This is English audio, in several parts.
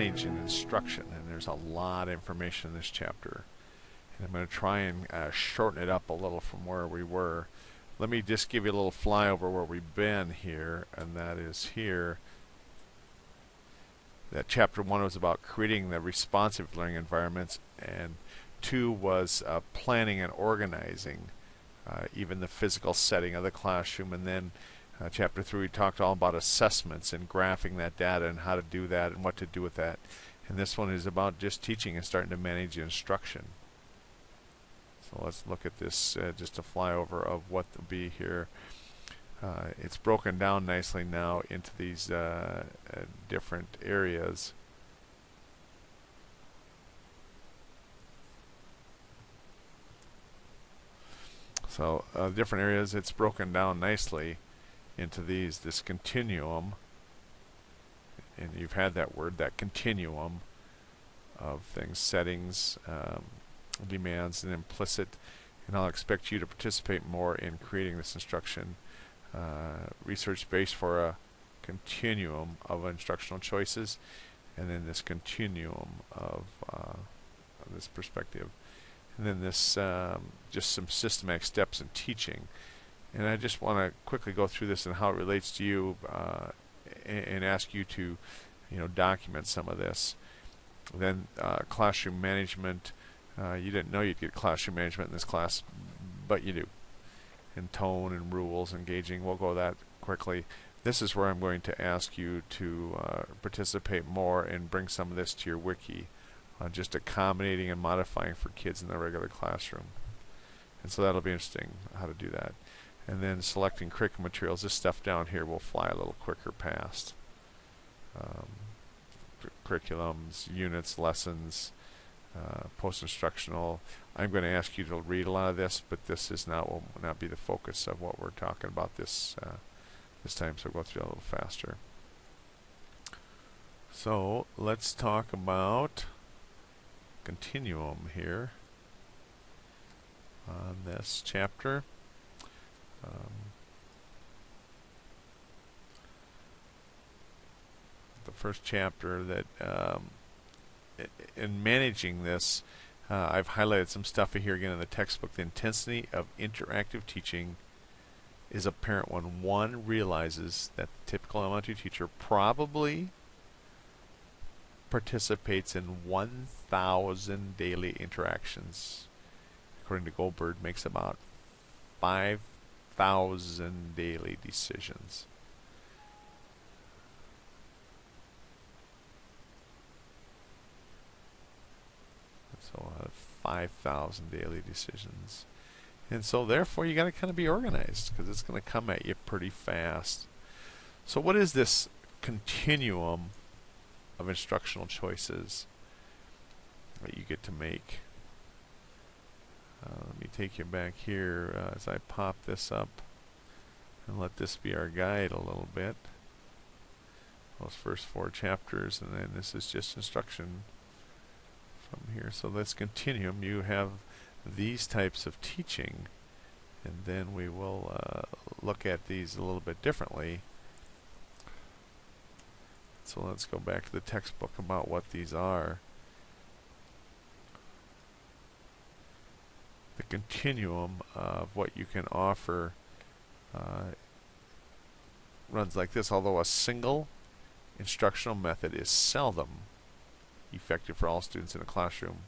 manage in instruction, and there's a lot of information in this chapter. And I'm going to try and shorten it up a little from where we were. Let me just give you a little flyover where we've been here, and that is here. That chapter 1 was about creating the responsive learning environments, and 2 was planning and organizing even the physical setting of the classroom. And then chapter 3 we talked all about assessments and graphing that data and how to do that and what to do with that. And this one is about just teaching and starting to manage instruction. So let's look at this, just a flyover of what will be here. It's broken down nicely now into these different areas. So different areas, it's broken down nicely into this continuum. And you've had that word, that continuum of things, settings, demands, and implicit. And I'll expect you to participate more in creating this instruction. Research based for a continuum of instructional choices, and then this continuum of this perspective, and then this just some systematic steps in teaching. And I just want to quickly go through this and how it relates to you, and ask you to document some of this. Then classroom management. You didn't know you'd get classroom management in this class, but you do. And tone and rules, engaging. We'll go that quickly. This is where I'm going to ask you to participate more and bring some of this to your wiki, just accommodating and modifying for kids in the regular classroom. And so that'll be interesting how to do that. And then selecting curriculum materials. This stuff down here will fly a little quicker past. Curriculums, units, lessons, post-instructional. I'm going to ask you to read a lot of this, but this is will not be the focus of what we're talking about this time, so we'll go through that a little faster. So let's talk about continuum here on this chapter. The first chapter that in managing this, I've highlighted some stuff here again in the textbook. The intensity of interactive teaching is apparent when one realizes that the typical elementary teacher probably participates in 1,000 daily interactions. According to Goldberg, makes about 5,000 daily decisions. So 5,000 daily decisions. And so therefore you got to kind of be organized, because it's going to come at you pretty fast. So what is this continuum of instructional choices that you get to make? Let me take you back here as I pop this up and let this be our guide a little bit. Those first 4 chapters, and then this is just instruction from here. So let's continuum. You have these types of teaching, and then we will look at these a little bit differently. So let's go back to the textbook about what these are. The continuum of what you can offer runs like this. Although a single instructional method is seldom effective for all students in a classroom,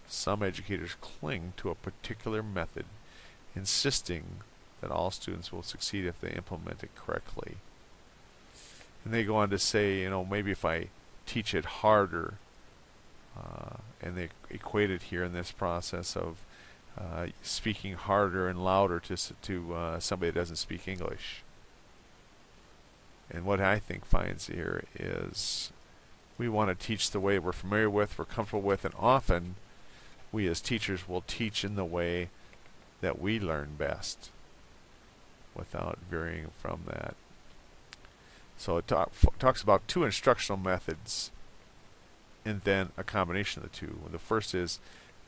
some educators cling to a particular method, insisting that all students will succeed if they implement it correctly. And they go on to say, maybe if I teach it harder, and they equate it here in this process of speaking harder and louder to somebody that doesn't speak English. And what I think finds here is we want to teach the way we're familiar with, we're comfortable with, and often we as teachers will teach in the way that we learn best without varying from that. So it talks about 2 instructional methods and then a combination of the 2. The first is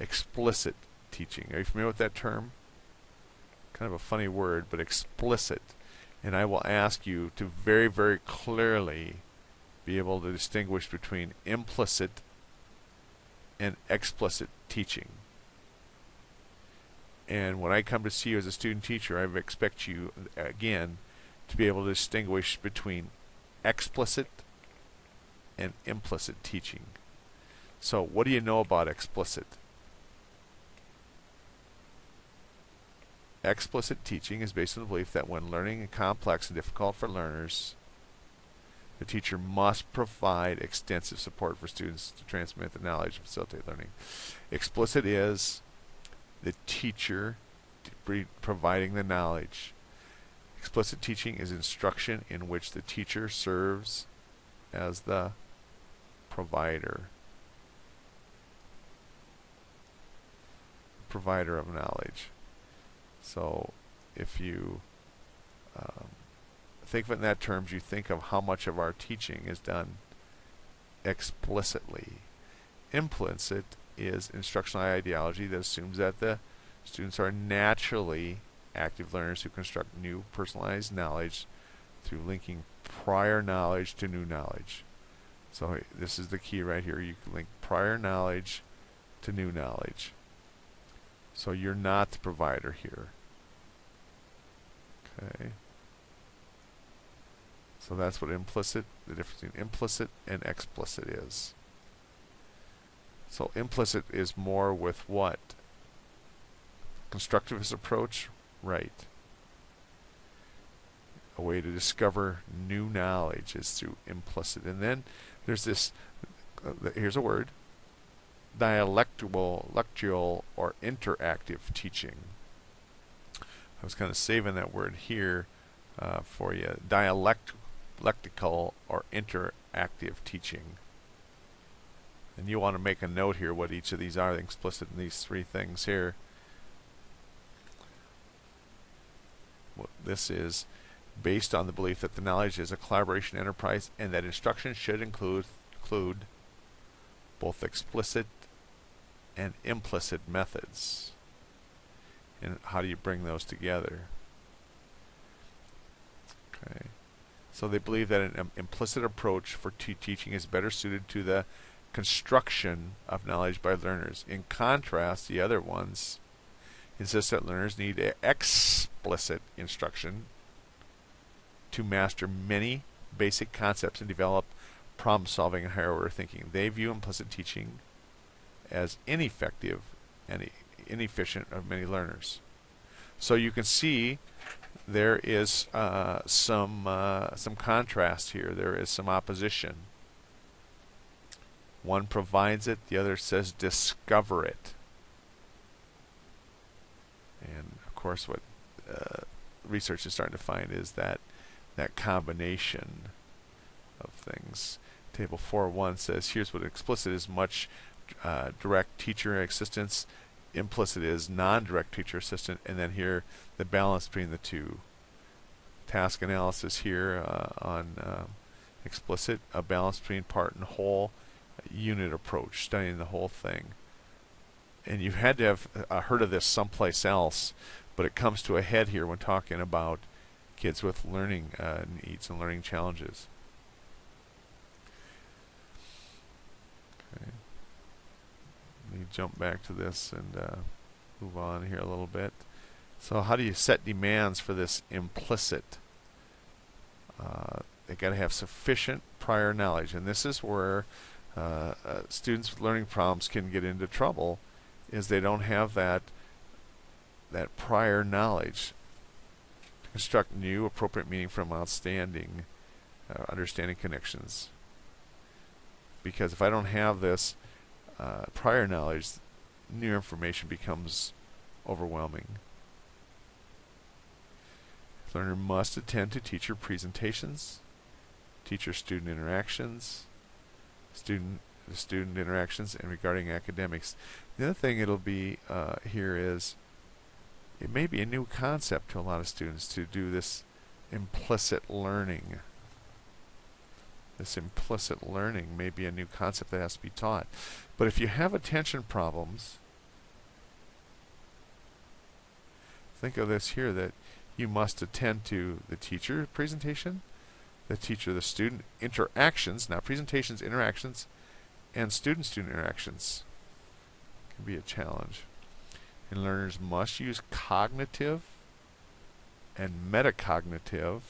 explicit teaching. Are you familiar with that term? Kind of a funny word, but explicit. And I will ask you to very, very clearly be able to distinguish between implicit and explicit teaching. And when I come to see you as a student teacher, I expect you, again, to be able to distinguish between explicit and implicit teaching. So what do you know about explicit? Explicit teaching is based on the belief that when learning is complex and difficult for learners, the teacher must provide extensive support for students to transmit the knowledge and facilitate learning. Explicit is the teacher providing the knowledge. Explicit teaching is instruction in which the teacher serves as the provider of knowledge. So if you think of it in that terms, you think of how much of our teaching is done explicitly. Implicit is instructional ideology that assumes that the students are naturally active learners who construct new personalized knowledge through linking prior knowledge to new knowledge. So this is the key right here. You can link prior knowledge to new knowledge. So you're not the provider here. Okay. So that's what implicit, the difference between implicit and explicit is. So implicit is more with what? Constructivist approach? Right. A way to discover new knowledge is through implicit. And then there's this, here's a word, dialectual or interactive teaching. I was kind of saving that word here for you. Dialectical or interactive teaching. And you want to make a note here what each of these are, explicit in these three things here. Well, this is based on the belief that the knowledge is a collaboration enterprise and that instruction should include both explicit and implicit methods. And how do you bring those together? Okay. So they believe that an implicit approach for teaching is better suited to the construction of knowledge by learners. In contrast, the other ones insist that learners need explicit instruction to master many basic concepts and develop problem-solving and higher-order thinking. They view implicit teaching as ineffective and inefficient of many learners. So you can see there is some contrast here. There is some opposition. One provides it, the other says discover it. And of course what research is starting to find is that combination of things. Table 4.1 says here's what explicit is: much direct teacher assistance. Implicit is non-direct teacher assistant, and then here the balance between the two. Task analysis here on explicit, a balance between part and whole, unit approach, studying the whole thing. And you've had to have heard of this someplace else, but it comes to a head here when talking about kids with learning needs and learning challenges. Okay. Let me jump back to this and move on here a little bit. So how do you set demands for this implicit? They got to have sufficient prior knowledge, and this is where students with learning problems can get into trouble, is they don't have that prior knowledge to construct new appropriate meaning from outstanding understanding connections. Because if I don't have this prior knowledge, new information becomes overwhelming. The learner must attend to teacher presentations, teacher-student interactions, student interactions, and regarding academics. The other thing it'll be here is it may be a new concept to a lot of students to do this implicit learning. This implicit learning may be a new concept that has to be taught. But if you have attention problems, think of this here, that you must attend to the teacher presentation, the teacher-the-student interactions, not presentations, interactions, and student-student interactions can be a challenge. And learners must use cognitive and metacognitive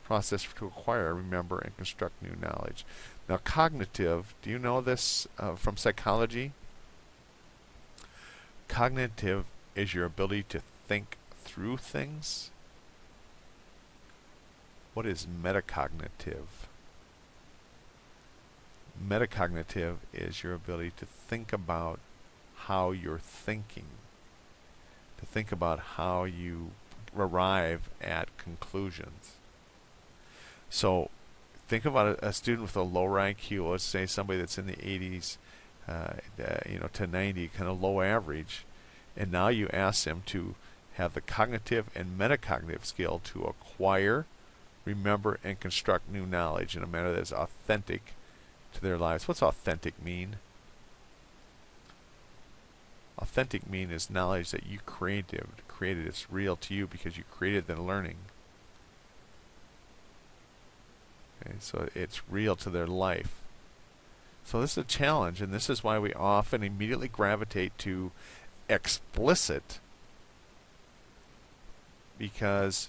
process to acquire, remember, and construct new knowledge. Now, cognitive, do you know this from psychology? Cognitive is your ability to think through things. What is metacognitive? Metacognitive is your ability to think about how you're thinking, to think about how you arrive at conclusions. So think about a student with a lower IQ, let's say somebody that's in the 80s to 90, kind of low average, and now you ask them to have the cognitive and metacognitive skill to acquire, remember, and construct new knowledge in a manner that is authentic to their lives. What's authentic mean? Authentic mean is knowledge that you created. It's real to you because you created the learning. Okay, so it's real to their life. So this is a challenge, and this is why we often immediately gravitate to explicit, because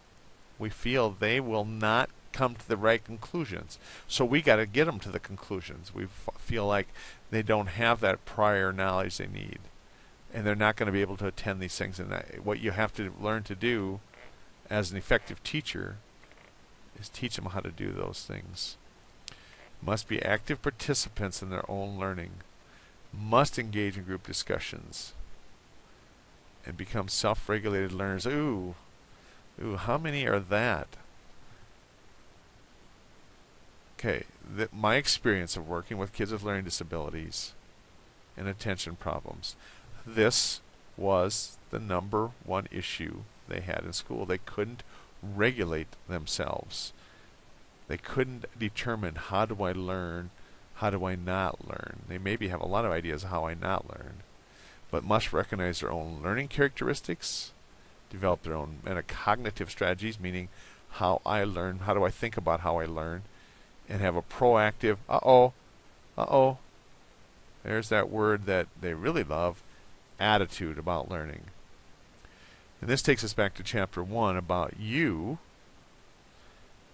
we feel they will not come to the right conclusions. So we got to get them to the conclusions. We feel like they don't have that prior knowledge they need, and they're not going to be able to attend these things. And what you have to learn to do as an effective teacher is teach them how to do those things. Must be active participants in their own learning. Must engage in group discussions. And become self-regulated learners. Ooh, how many are that? Okay, my experience of working with kids with learning disabilities and attention problems, this was the number one issue they had in school. They couldn't regulate themselves. They couldn't determine, how do I learn, how do I not learn. They maybe have a lot of ideas of how I not learn, but must recognize their own learning characteristics, develop their own metacognitive strategies, meaning how I learn, how do I think about how I learn, and have a proactive, there's that word that they really love, attitude about learning. And this takes us back to chapter 1 about you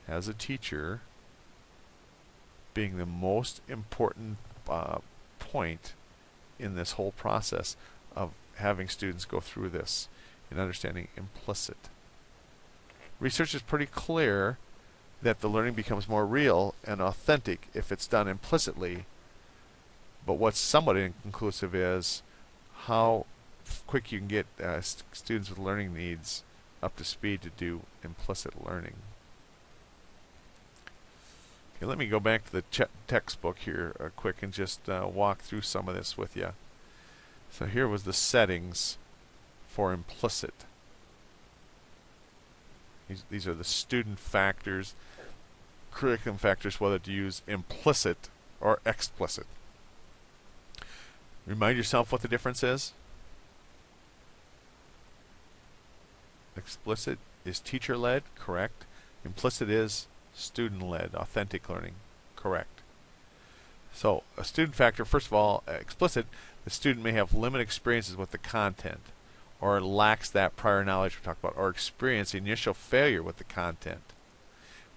as a teacher being the most important point in this whole process of having students go through this and understanding implicit. Research is pretty clear that the learning becomes more real and authentic if it's done implicitly, but what's somewhat inconclusive is how quick you can get students with learning needs up to speed to do implicit learning. Okay, let me go back to the textbook here quick and just walk through some of this with you. So here was the settings for implicit. These are the student factors, curriculum factors, whether to use implicit or explicit. Remind yourself what the difference is. Explicit is teacher-led, correct. Implicit is student-led, authentic learning, correct. So a student factor, first of all, explicit, the student may have limited experiences with the content, or lacks that prior knowledge we talked about, or experience initial failure with the content.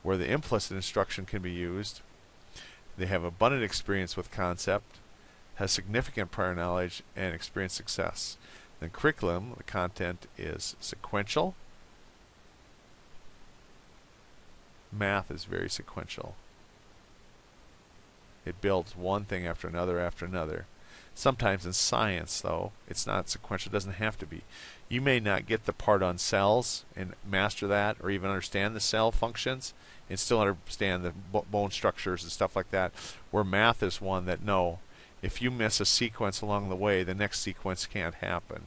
Where the implicit instruction can be used, they have abundant experience with concept, has significant prior knowledge, and experience success. Then curriculum, the content is sequential. Math is very sequential. It builds one thing after another after another. Sometimes in science, though, it's not sequential. It doesn't have to be. You may not get the part on cells and master that, or even understand the cell functions, and still understand the bone structures and stuff like that. Where math is one that, no, if you miss a sequence along the way, the next sequence can't happen.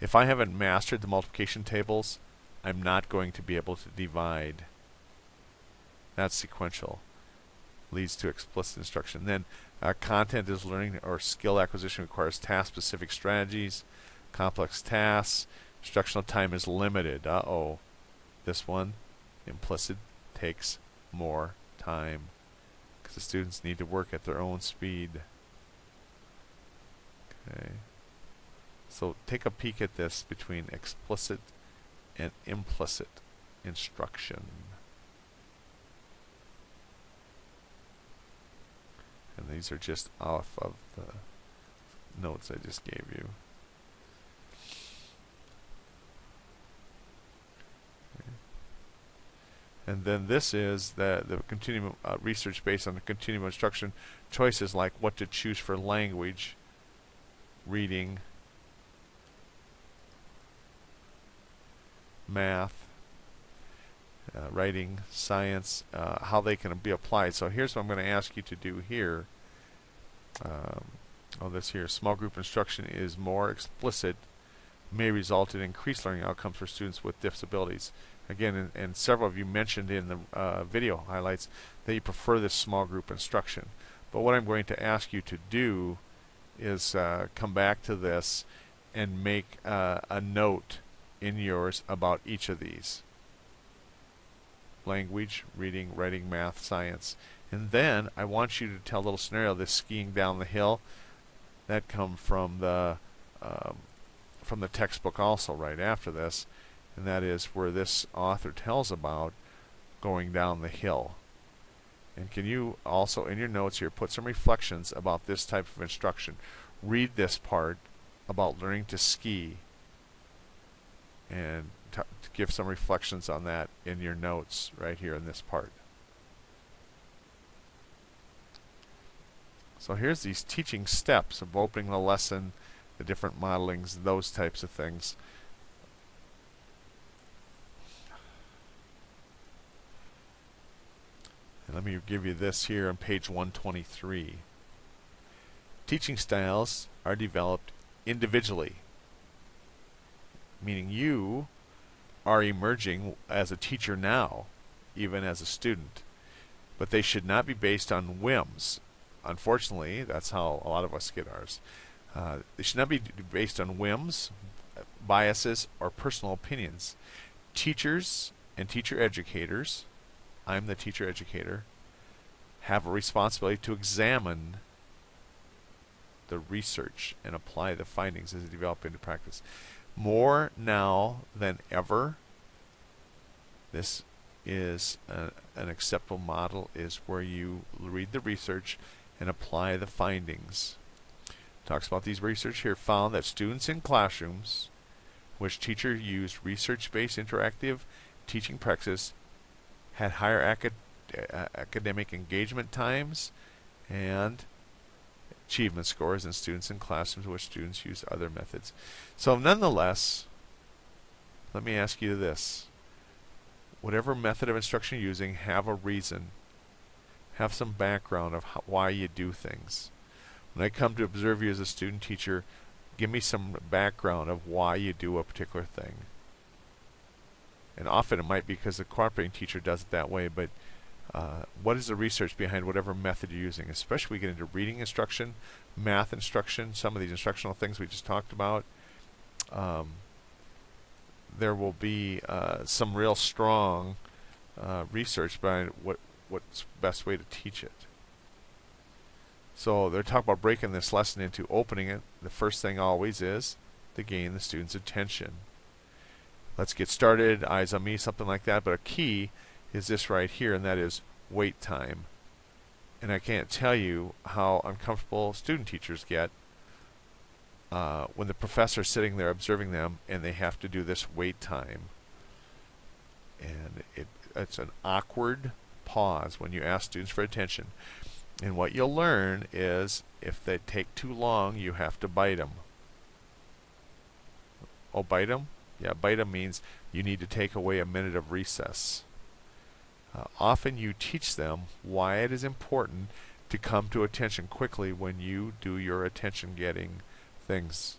If I haven't mastered the multiplication tables, I'm not going to be able to divide. That's sequential. Leads to explicit instruction. Then content is learning or skill acquisition requires task-specific strategies, complex tasks. Instructional time is limited. The This one, implicit, takes more time because the students need to work at their own speed. Okay. So take a peek at this between explicit and implicit instruction. And these are just off of the notes I just gave you. Okay. And then this is the continuum research based on the continuum instruction choices, like what to choose for language, reading, math, writing, science, how they can be applied. So here's what I'm going to ask you to do here. This here, small group instruction is more explicit, may result in increased learning outcomes for students with disabilities. Again, and several of you mentioned in the video highlights that you prefer this small group instruction. But what I'm going to ask you to do is come back to this and make a note in yours about each of these. Language, reading, writing, math, science. And then I want you to tell a little scenario, this skiing down the hill. That come from the textbook also right after this. And that is where this author tells about going down the hill. And can you also, in your notes here, put some reflections about this type of instruction. Read this part about learning to ski and to give some reflections on that in your notes right here in this part. So here's these teaching steps of opening the lesson, the different modelings, those types of things. And let me give you this here on page 123. Teaching styles are developed individually, meaning you are emerging as a teacher now, even as a student. But they should not be based on whims. Unfortunately, that's how a lot of us get ours. They should not be based on whims, biases, or personal opinions. Teachers and teacher educators, I'm the teacher educator, have a responsibility to examine the research and apply the findings as they develop into practice. More now than ever, this is an acceptable model, is where you read the research and apply the findings. Talks about these research here found that students in classrooms which teachers used research-based interactive teaching practices had higher academic engagement times and achievement scores than students in classrooms which students used other methods. So nonetheless, let me ask you this. Whatever method of instruction you're using, have a reason. Have some background of why you do things. When I come to observe you as a student teacher, give me some background of why you do a particular thing. And often it might be because the cooperating teacher does it that way, but what is the research behind whatever method you're using? Especially we get into reading instruction, math instruction, some of these instructional things we just talked about. There will be some real strong research behind what's the best way to teach it. So they're talking about breaking this lesson into opening it. The first thing always is to gain the student's attention. Let's get started, eyes on me, something like that. But a key is this right here, and that is wait time. And I can't tell you how uncomfortable student teachers get when the professor's sitting there observing them and they have to do this wait time. And it's an awkward pause when you ask students for attention. And what you'll learn is if they take too long, you have to bite them. Oh, bite them? Yeah, bite them means you need to take away a minute of recess. Often you teach them why it is important to come to attention quickly when you do your attention-getting things.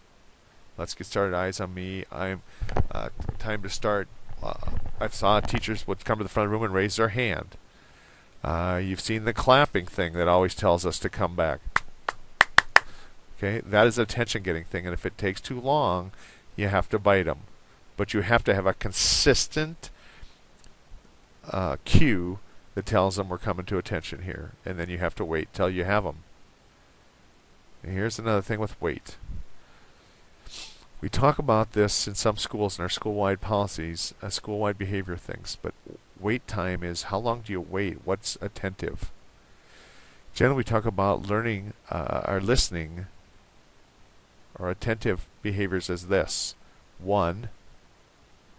Let's get started. Eyes on me. I'm time to start. I saw teachers would come to the front of the room and raise their hand. You've seen the clapping thing that always tells us to come back. Okay, that is an attention-getting thing, and if it takes too long, you have to bite them. But you have to have a consistent cue that tells them we're coming to attention here, and then you have to wait till you have them. And here's another thing with wait. We talk about this in some schools in our school-wide policies, school-wide behavior things, but wait time is how long do you wait? What's attentive? Generally, we talk about learning or listening or attentive behaviors as this. 1,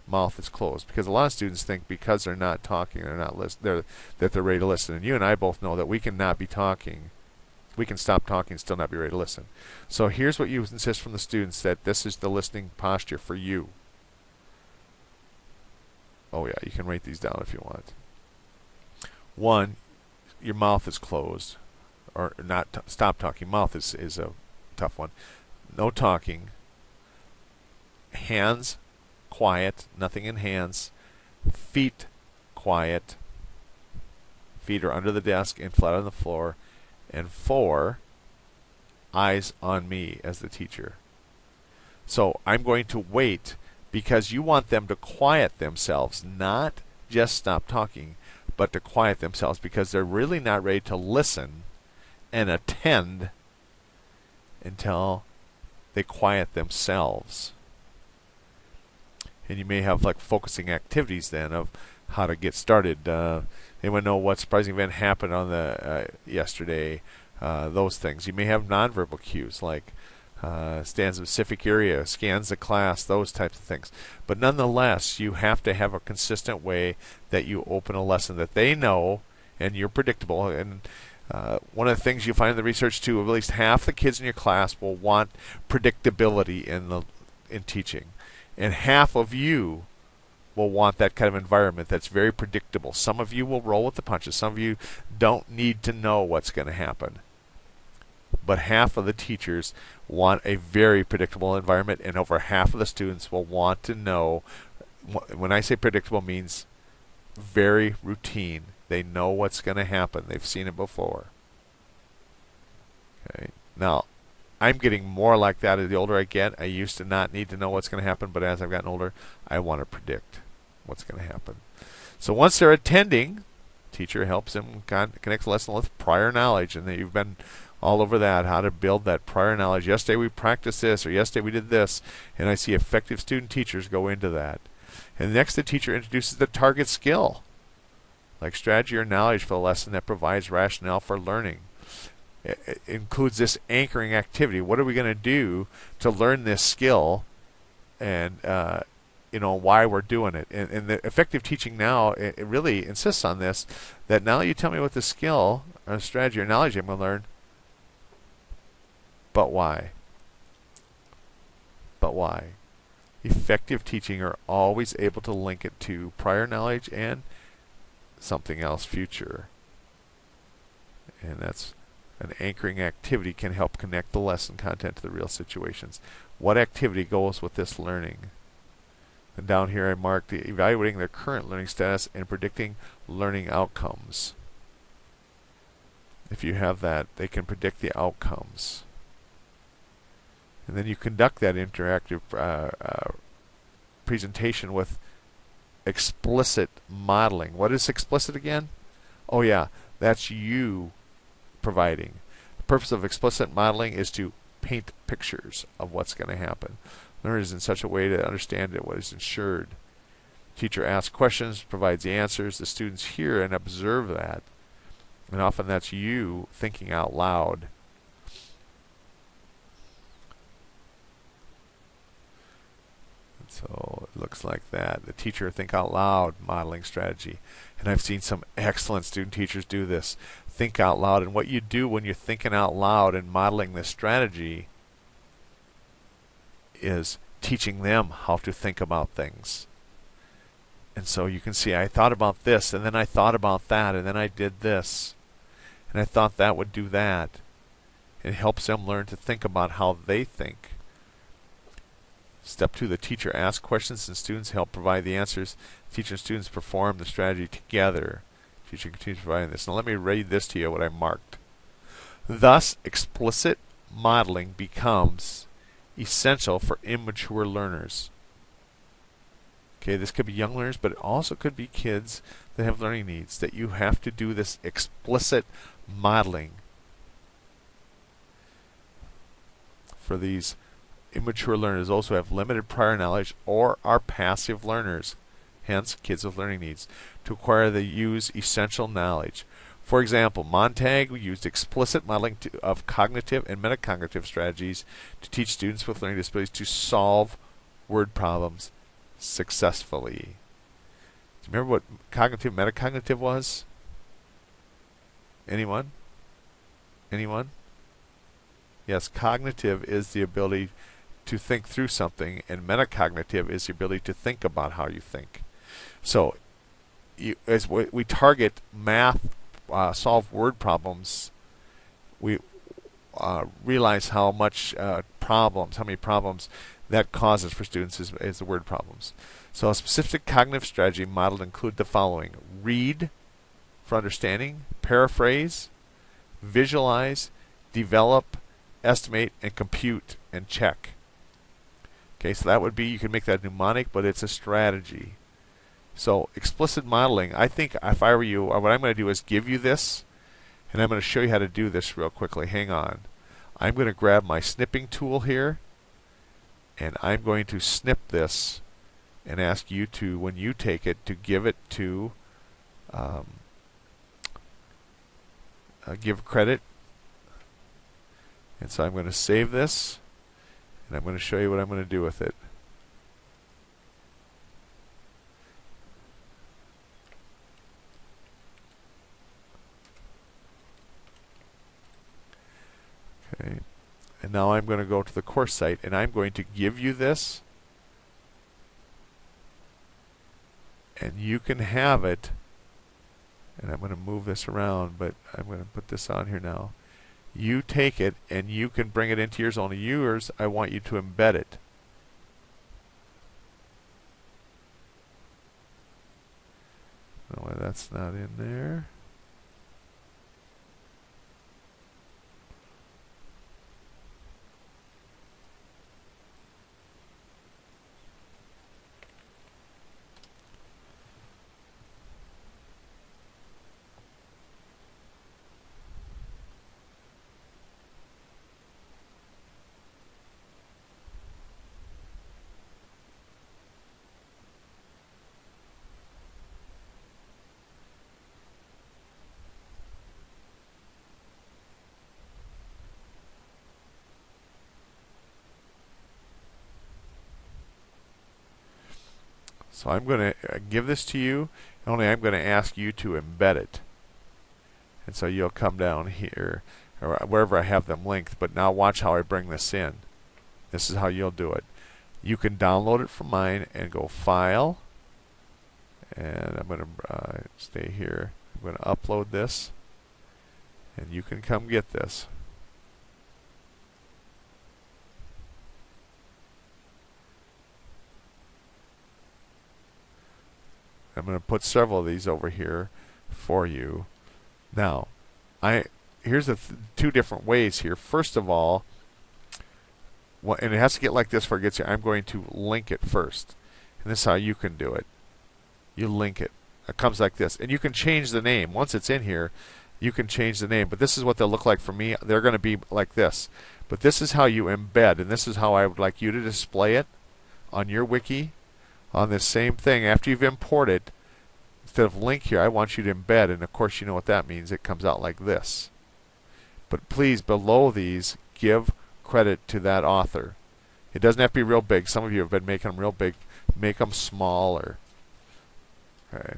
mouth is closed. Because a lot of students think because they're not talking, that they're ready to listen. And you and I both know that we can not be talking. We can stop talking and still not be ready to listen. So here's what you insist from the students, that this is the listening posture for you. Oh yeah, you can write these down if you want. 1, your mouth is closed. Or not stop talking. Mouth is a tough one. No talking. Hands quiet. Nothing in hands. Feet quiet. Feet are under the desk and flat on the floor. And 4, eyes on me as the teacher. So I'm going to wait because you want them to quiet themselves, not just stop talking, but to quiet themselves because they're really not ready to listen and attend until they quiet themselves. And you may have like focusing activities then of how to get started. Anyone know what surprising event happened on the yesterday? Those things. You may have nonverbal cues like stands in a specific area, scans the class, those types of things. But nonetheless, you have to have a consistent way that you open a lesson that they know and you're predictable. And one of the things you find in the research too, at least half the kids in your class will want predictability in teaching, and half of you will want that kind of environment that's very predictable. Some of you will roll with the punches. Some of you don't need to know what's going to happen. But half of the teachers want a very predictable environment, and over half of the students will want to know. When I say predictable, means very routine. They know what's going to happen. They've seen it before. Okay. Now, I'm getting more like that as the older I get. I used to not need to know what's going to happen, but as I've gotten older, I want to predict what's going to happen. So once they're attending, teacher helps them connect the lesson with prior knowledge, and you've been all over that, how to build that prior knowledge. Yesterday we practiced this, or yesterday we did this, and I see effective student teachers go into that. And next the teacher introduces the target skill, like strategy or knowledge for the lesson that provides rationale for learning. It includes this anchoring activity. What are we going to do to learn this skill, and why we're doing it? And the effective teaching now, it really insists on this, that now you tell me what the skill or strategy or knowledge I'm going to learn, but why? But why? Effective teaching are always able to link it to prior knowledge and something else future. And that's an anchoring activity can help connect the lesson content to the real situations. What activity goes with this learning? And down here I marked evaluating their current learning status and predicting learning outcomes. If you have that, they can predict the outcomes. And then you conduct that interactive presentation with explicit modeling. What is explicit again? Oh yeah, that's you providing. The purpose of explicit modeling is to paint pictures of what's going to happen. Learners in such a way to understand it, what is ensured. Teacher asks questions, provides the answers. The students hear and observe that. And often that's you thinking out loud. So it looks like that. The teacher think out loud modeling strategy. And I've seen some excellent student teachers do this. Think out loud. And what you do when you're thinking out loud and modeling this strategy is teaching them how to think about things. And so you can see I thought about this, and then I thought about that, and then I did this. And I thought that would do that. It helps them learn to think about how they think. Step 2, the teacher asks questions and students help provide the answers. Teacher and students perform the strategy together. Teacher continues providing this. Now let me read this to you, what I marked. Thus, explicit modeling becomes essential for immature learners. Okay, this could be young learners, but it also could be kids that have learning needs that you have to do this explicit modeling for these immature learners, those who have limited prior knowledge or are passive learners, hence kids with learning needs, to acquire the use essential knowledge. For example, Montag used explicit modeling of cognitive and metacognitive strategies to teach students with learning disabilities to solve word problems successfully. Do you remember what cognitive metacognitive was? Anyone? Anyone? Yes, cognitive is the ability to think through something, and metacognitive is the ability to think about how you think. So, as we target math, solve word problems, we realize how many problems that causes for students is the word problems. So a specific cognitive strategy modeled include the following: read for understanding, paraphrase, visualize, develop, estimate, and compute and check. Okay, so that would be, you can make that mnemonic, but it's a strategy. So explicit modeling, I think if I were you, what I'm going to do is give you this, and I'm going to show you how to do this real quickly. Hang on. I'm going to grab my snipping tool here, and I'm going to snip this and ask you to, when you take it, to give it to give credit. And so I'm going to save this, and I'm going to show you what I'm going to do with it. Okay. And now I'm going to go to the course site, and I'm going to give you this, and you can have it. And I'm going to move this around, but I'm going to put this on here now. You take it, and you can bring it into yours. Only yours, I want you to embed it. I don't know why that's not in there. So I'm going to give this to you, only I'm going to ask you to embed it. And so you'll come down here, or wherever I have them linked, but now watch how I bring this in. This is how you'll do it. You can download it from mine and go File, and I'm going to stay here. I'm going to upload this, and you can come get this. I'm going to put several of these over here for you. Now, here's the two different ways here. First of all, and it has to get like this before it gets here. I'm going to link it first. And this is how you can do it. You link it. It comes like this. And you can change the name. Once it's in here, you can change the name. But this is what they'll look like for me. They're going to be like this. But this is how you embed. And this is how I would like you to display it on your wiki. On this same thing, after you've imported, instead of link here, I want you to embed, and of course you know what that means. It comes out like this. But please, below these, give credit to that author. It doesn't have to be real big. Some of you have been making them real big. Make them smaller. Okay.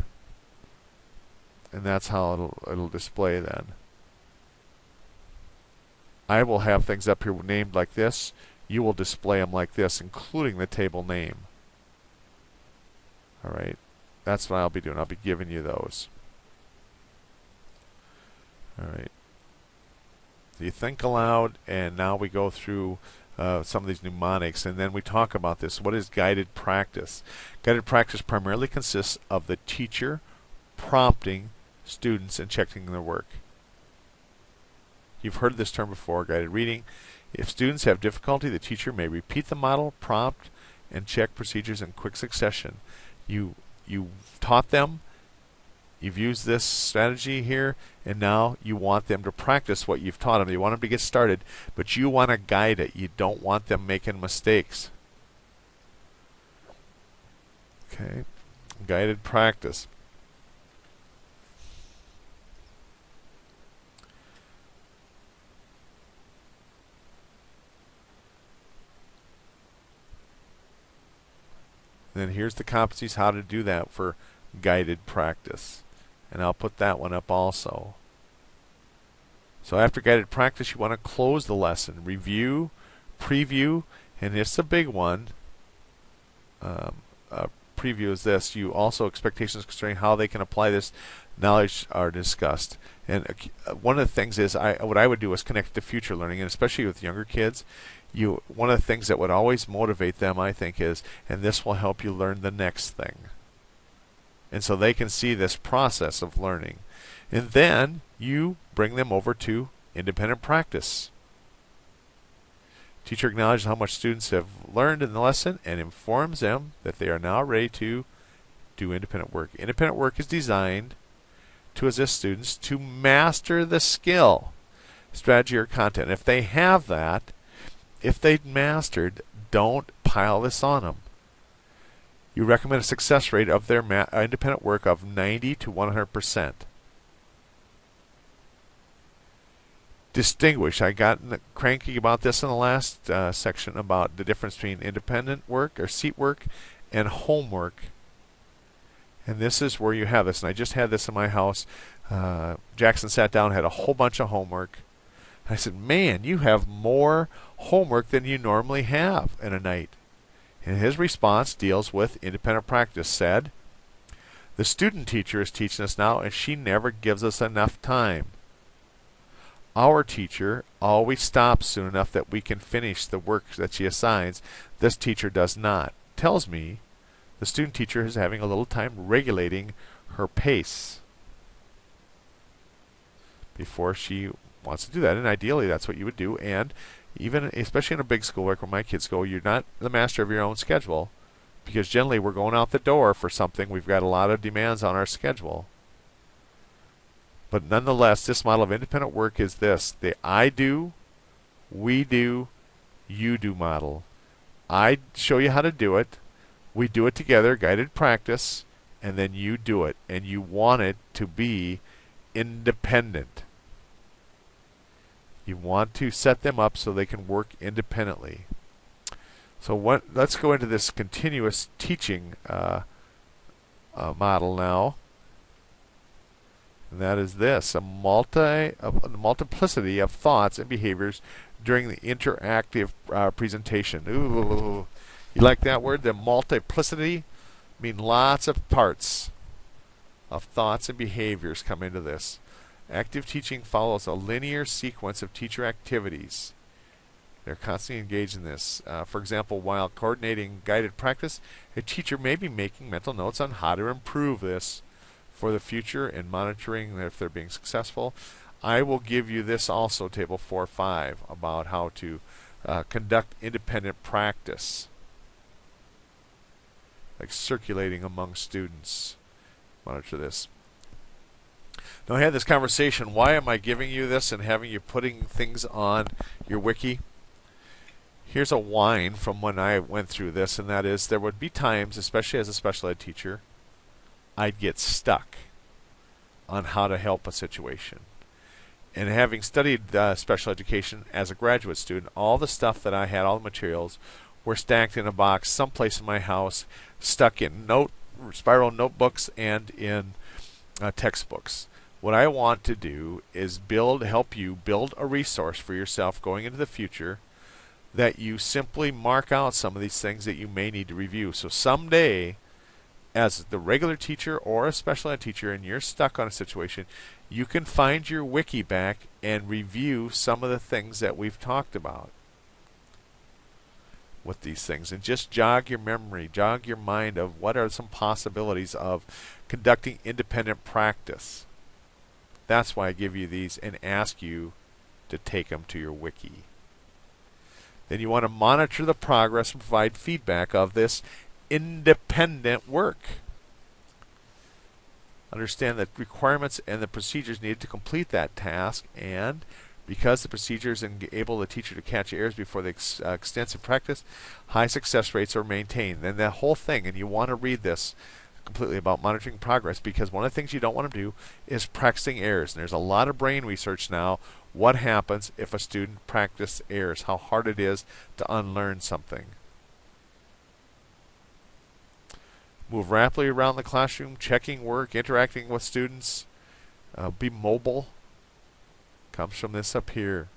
And that's how it'll display then. I will have things up here named like this. You will display them like this, including the table name. Alright, that's what I'll be doing. I'll be giving you those. Alright. So you think aloud, and now we go through some of these mnemonics, and then we talk about this. What is guided practice? Guided practice primarily consists of the teacher prompting students and checking their work. You've heard this term before, guided reading. If students have difficulty, the teacher may repeat the model, prompt, and check procedures in quick succession. You taught them, You've used this strategy here, and now you want them to practice what you've taught them. You want them to get started, but you want to guide it. You don't want them making mistakes. Okay, guided practice. Then here's the competencies how to do that for guided practice. And I'll put that one up also. So after guided practice, you want to close the lesson. Review, preview, and it's a big one. Preview is this. You also expectations concerning how they can apply this knowledge are discussed. And one of the things is what I would do is connect to future learning, and especially with younger kids. One of the things that would always motivate them, I think, is, and this will help you learn the next thing. And so they can see this process of learning. And then you bring them over to independent practice. Teacher acknowledges how much students have learned in the lesson and informs them that they are now ready to do independent work. Independent work is designed to assist students to master the skill, strategy, or content. If they have that, if they've mastered, don't pile this on them. You recommend a success rate of their independent work of 90 to 100%. Distinguish. I got cranky about this in the last section about the difference between independent work or seat work and homework. And this is where you have this. And I just had this in my house. Jackson sat down, had a whole bunch of homework. I said, man, you have more homework than you normally have in a night. And his response deals with independent practice. Said, the student teacher is teaching us now, and she never gives us enough time. Our teacher always stops soon enough that we can finish the work that she assigns. This teacher does not. Tells me the student teacher is having a little time regulating her pace before she wants to do that. And ideally, that's what you would do. And even, especially in a big school like where my kids go, you're not the master of your own schedule, because generally we're going out the door for something. We've got a lot of demands on our schedule. But nonetheless, this model of independent work is this: the I do, we do, you do model. I show you how to do it, we do it together, guided practice, and then you do it. And you want it to be independent. You want to set them up so they can work independently. So let's go into this continuous teaching model now. And that is this: a multiplicity of thoughts and behaviors during the interactive presentation. Ooh, you like that word? The multiplicity? Mean lots of parts of thoughts and behaviors come into this. Active teaching follows a linear sequence of teacher activities. They're constantly engaged in this. For example, while coordinating guided practice, a teacher may be making mental notes on how to improve this for the future and monitoring if they're being successful. I will give you this also, table 4.5, about how to conduct independent practice, like circulating among students. Monitor this. Now I had this conversation. Why am I giving you this and having you putting things on your wiki? Here's a whine from when I went through this, and that is there would be times, especially as a special ed teacher, I'd get stuck on how to help a situation. And having studied special education as a graduate student, all the stuff that I had, all the materials, were stacked in a box someplace in my house, stuck in spiral notebooks and in textbooks. What I want to do is help you build a resource for yourself going into the future that you simply mark out some of these things that you may need to review. So someday, as the regular teacher or a special ed teacher, and you're stuck on a situation, you can find your wiki back and review some of the things that we've talked about with these things, and just jog your memory, jog your mind of what are some possibilities of conducting independent practice. That's why I give you these and ask you to take them to your wiki. Then you want to monitor the progress and provide feedback of this independent work. understand the requirements and the procedures needed to complete that task, and because the procedures enable the teacher to catch errors before the extensive practice, high success rates are maintained. And that whole thing, and you want to read this completely about monitoring progress, because one of the things you don't want to do is practicing errors. And there's a lot of brain research now. What happens if a student practices errors? How hard it is to unlearn something. Move rapidly around the classroom, checking work, interacting with students. Be mobile. Comes from this up here.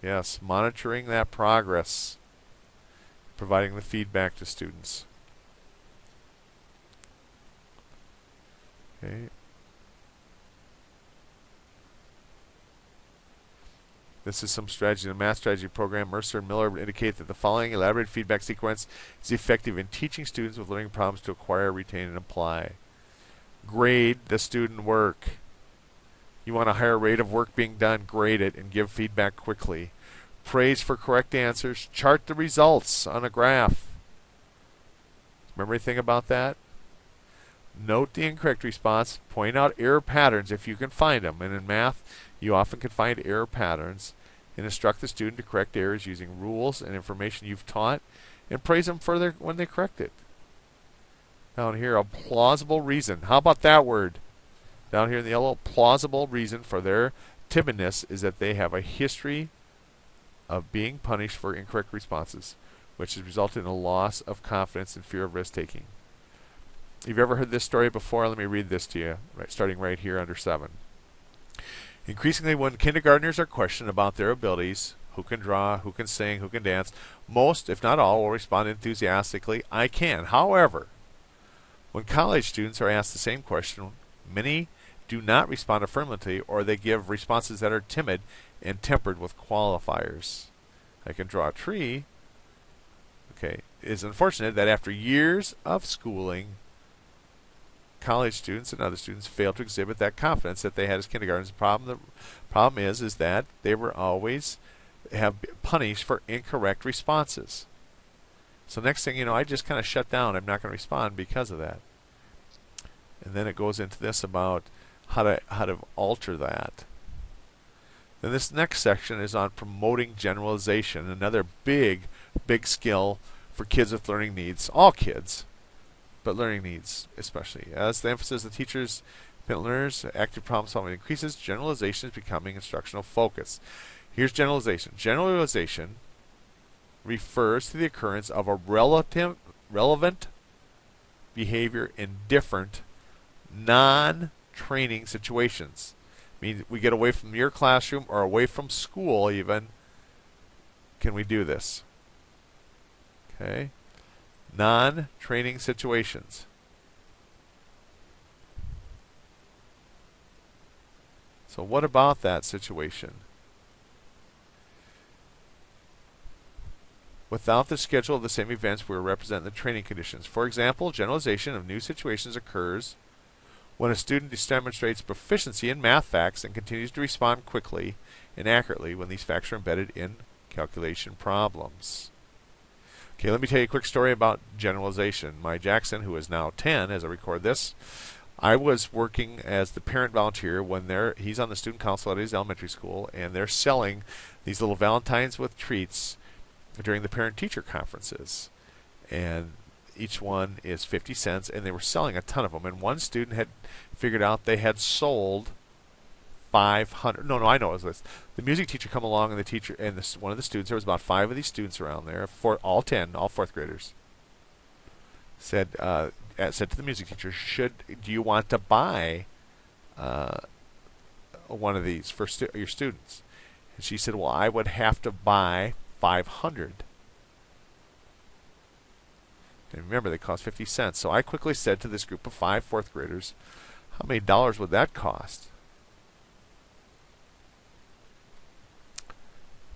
Yes, monitoring that progress. Providing the feedback to students. Okay. This is some strategy. The math strategy program, Mercer and Miller indicate that the following elaborate feedback sequence is effective in teaching students with learning problems to acquire, retain, and apply. Grade the student work. You want a higher rate of work being done, grade it and give feedback quickly. Praise for correct answers. Chart the results on a graph. Remember anything about that? Note the incorrect response. Point out error patterns if you can find them. And in math, you often can find error patterns. And instruct the student to correct errors using rules and information you've taught. And praise them further when they correct it. Down here, a plausible reason. How about that word? Down here in the yellow, plausible reason for their timidness is that they have a history of being punished for incorrect responses, which has resulted in a loss of confidence and fear of risk-taking. You've ever heard this story before? Let me read this to you, starting right here under 7. Increasingly, when kindergartners are questioned about their abilities, who can draw, who can sing, who can dance, most, if not all, will respond enthusiastically, I can. However, when college students are asked the same question, many do not respond affirmatively, or they give responses that are timid and tempered with qualifiers. I can draw a tree. Okay, it is unfortunate that after years of schooling, college students and other students fail to exhibit that confidence that they had as kindergartners. The problem is that they were always punished for incorrect responses. So next thing you know, I just kind of shut down. I'm not going to respond because of that. And then it goes into this about how to alter that. Then this next section is on promoting generalization, another big skill for kids with learning needs, all kids, but learning needs especially. As the emphasis of the teachers, learners, active problem solving increases, generalization is becoming instructional focus. Here's generalization. Generalization refers to the occurrence of a relevant behavior in different non-training situations. I mean, we get away from your classroom or away from school even. Can we do this? Okay. Non-training situations. So what about that situation? Without the schedule of the same events, we will represent the training conditions. For example, generalization of new situations occurs when a student demonstrates proficiency in math facts and continues to respond quickly and accurately when these facts are embedded in calculation problems. Okay, let me tell you a quick story about generalization. My Jackson, who is now 10 as I record this, I was working as the parent volunteer when he's on the student council at his elementary school, and they're selling these little Valentines with treats during the parent-teacher conferences. And each one is 50 cents, and they were selling a ton of them. And one student had figured out they had sold 500. No, I know it was this. The music teacher come along, and the teacher and one of the students, there was about 5 of these students around there, all 4th graders, said to the music teacher, do you want to buy one of these for your students? And she said, well, I would have to buy 500. And remember, they cost 50 cents. So I quickly said to this group of 5 4th graders, how many dollars would that cost?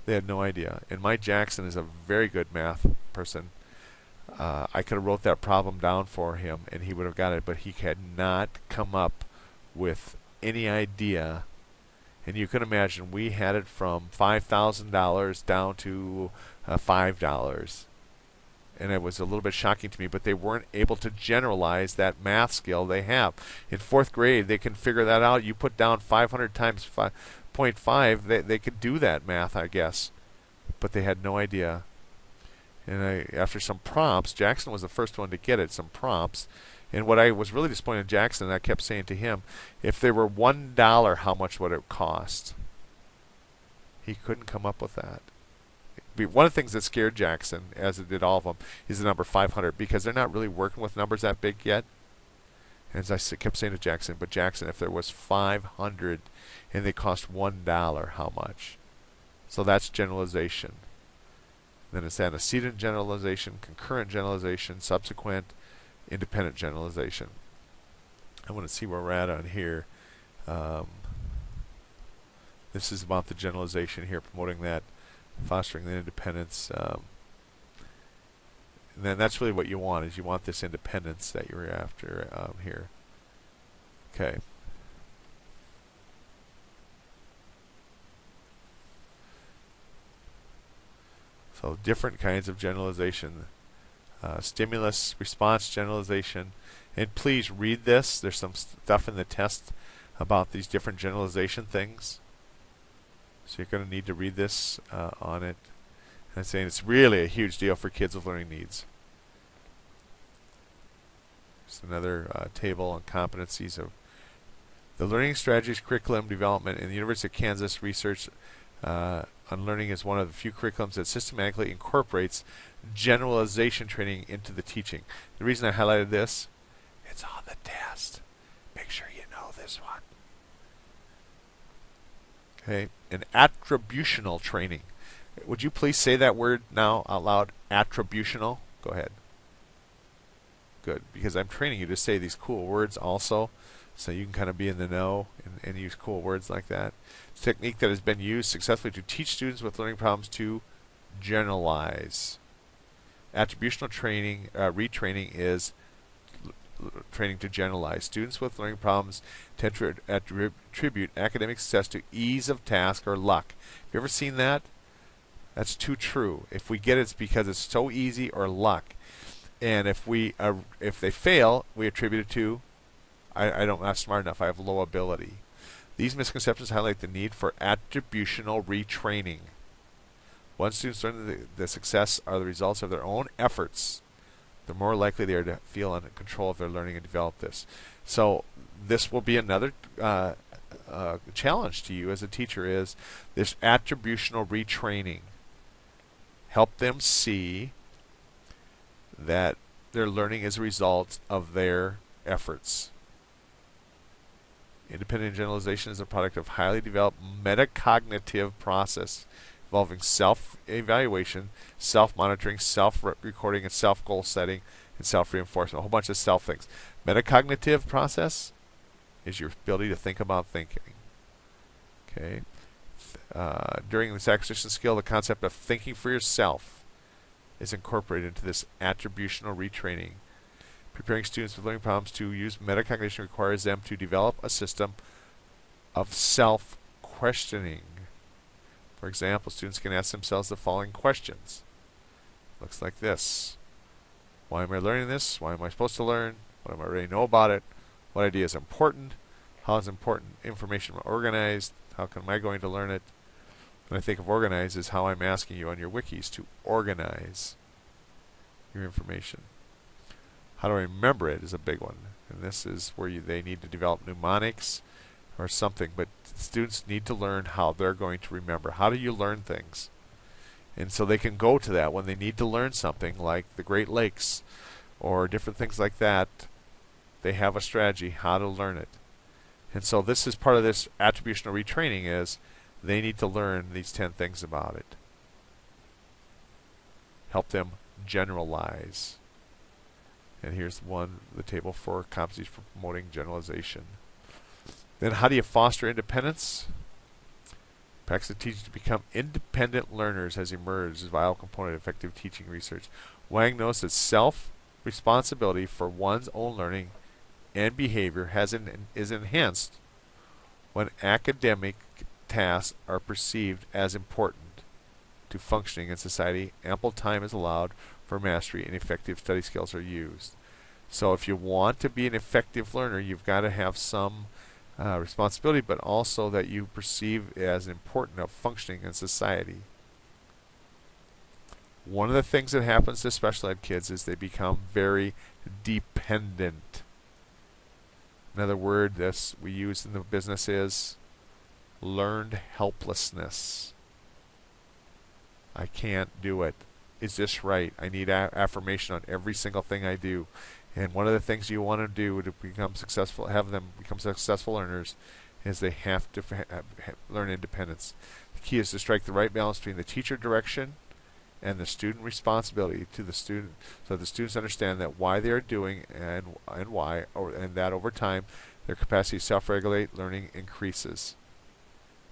They had no idea. And Mike Jackson is a very good math person. I could have wrote that problem down for him and he would have got it, but he had not come up with any idea. And you can imagine we had it from $5,000 down to $5. and it was a little bit shocking to me, but they weren't able to generalize that math skill they have. In 4th grade, they can figure that out. You put down 500 times 0.5, they could do that math, I guess. But they had no idea. And after some prompts, Jackson was the first one to get it, some prompts. And what I was really disappointed in Jackson, I kept saying to him, if they were $1, how much would it cost? He couldn't come up with that. One of the things that scared Jackson, as it did all of them, is the number 500, because they're not really working with numbers that big yet. And as I kept saying to Jackson, but Jackson, if there was 500 and they cost $1, how much? So that's generalization. Then it's antecedent generalization, concurrent generalization, subsequent, independent generalization. I want to see where we're at on here. This is about the generalization here, promoting that, fostering the independence. And then that's really what you want, is you want this independence that you're after here. Okay. So different kinds of generalization. Stimulus response generalization. And please read this. There's some stuff in the test about these different generalization things. So you're going to need to read this on it. And I'm saying it's really a huge deal for kids with learning needs. Just another table on competencies of the learning strategies curriculum development in the University of Kansas research on learning is one of the few curriculums that systematically incorporates generalization training into the teaching. The reason I highlighted this, it's on the test. Make sure you know this one. Okay, and attributional training. Would you please say that word now out loud? Attributional. Go ahead. Good, because I'm training you to say these cool words also, so you can kind of be in the know and use cool words like that. It's a technique that has been used successfully to teach students with learning problems to generalize. Attributional training, retraining is training to generalize. Students with learning problems tend to attribute academic success to ease of task or luck. Have you ever seen that? That's too true. If we get it, it's because it's so easy or luck. And if they fail, we attribute it to I'm not smart enough. I have low ability. These misconceptions highlight the need for attributional retraining. Once students learn that the success are the results of their own efforts, the more likely they are to feel under control of their learning and develop this. So this will be another challenge to you as a teacher, is this attributional retraining. Help them see that their learning is a result of their efforts. Independent generalization is a product of highly developed metacognitive process involving self-evaluation, self-monitoring, self-recording, and self-goal setting, and self-reinforcement. A whole bunch of self things. Metacognitive process is your ability to think about thinking. Okay. During this acquisition skill, the concept of thinking for yourself is incorporated into this attributional retraining. Preparing students with learning problems to use metacognition requires them to develop a system of self-questioning. For example, students can ask themselves the following questions. Looks like this. Why am I learning this? Why am I supposed to learn? What do I already know about it? What idea is important? How is important information organized? How am I going to learn it? When I think of organize is how I'm asking you on your wikis to organize your information. How do I remember it is a big one. And this is where they need to develop mnemonics or something. But students need to learn how they're going to remember. How do you learn things? And so they can go to that when they need to learn something like the Great Lakes or different things like that. They have a strategy how to learn it. And so this is part of this attributional retraining, is they need to learn these 10 things about it. Help them generalize. And here's the table for competencies for promoting generalization. Then how do you foster independence? Practice of teaching to become independent learners has emerged as a vital component of effective teaching research. Wang knows that self-responsibility for one's own learning and behavior is enhanced when academic tasks are perceived as important to functioning in society. Ample time is allowed for mastery and effective study skills are used. So if you want to be an effective learner, you've got to have some responsibility, but also that you perceive as important of functioning in society. One of the things that happens to special ed kids is they become very dependent. Another word that we use in the business is learned helplessness. I can't do it. Is this right? I need affirmation on every single thing I do. And one of the things you want to do to become successful, have them become successful learners, is they have to learn independence. The key is to strike the right balance between the teacher direction and the student responsibility to the student, so the students understand that why they are doing and why, and that over time their capacity to self-regulate learning increases.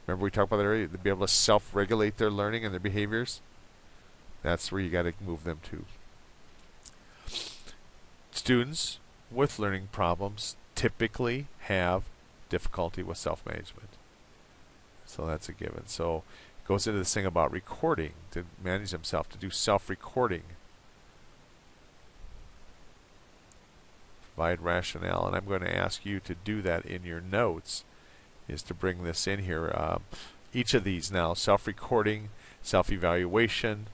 Remember we talked about that earlier, to be able to self-regulate their learning and their behaviors? That's where you got to move them to. Students with learning problems typically have difficulty with self-management. So that's a given. So it goes into this thing about recording, to manage himself, to do self-recording. Provide rationale, and I'm going to ask you to do that in your notes, is to bring this in here. Each of these now, self-recording, self-evaluation,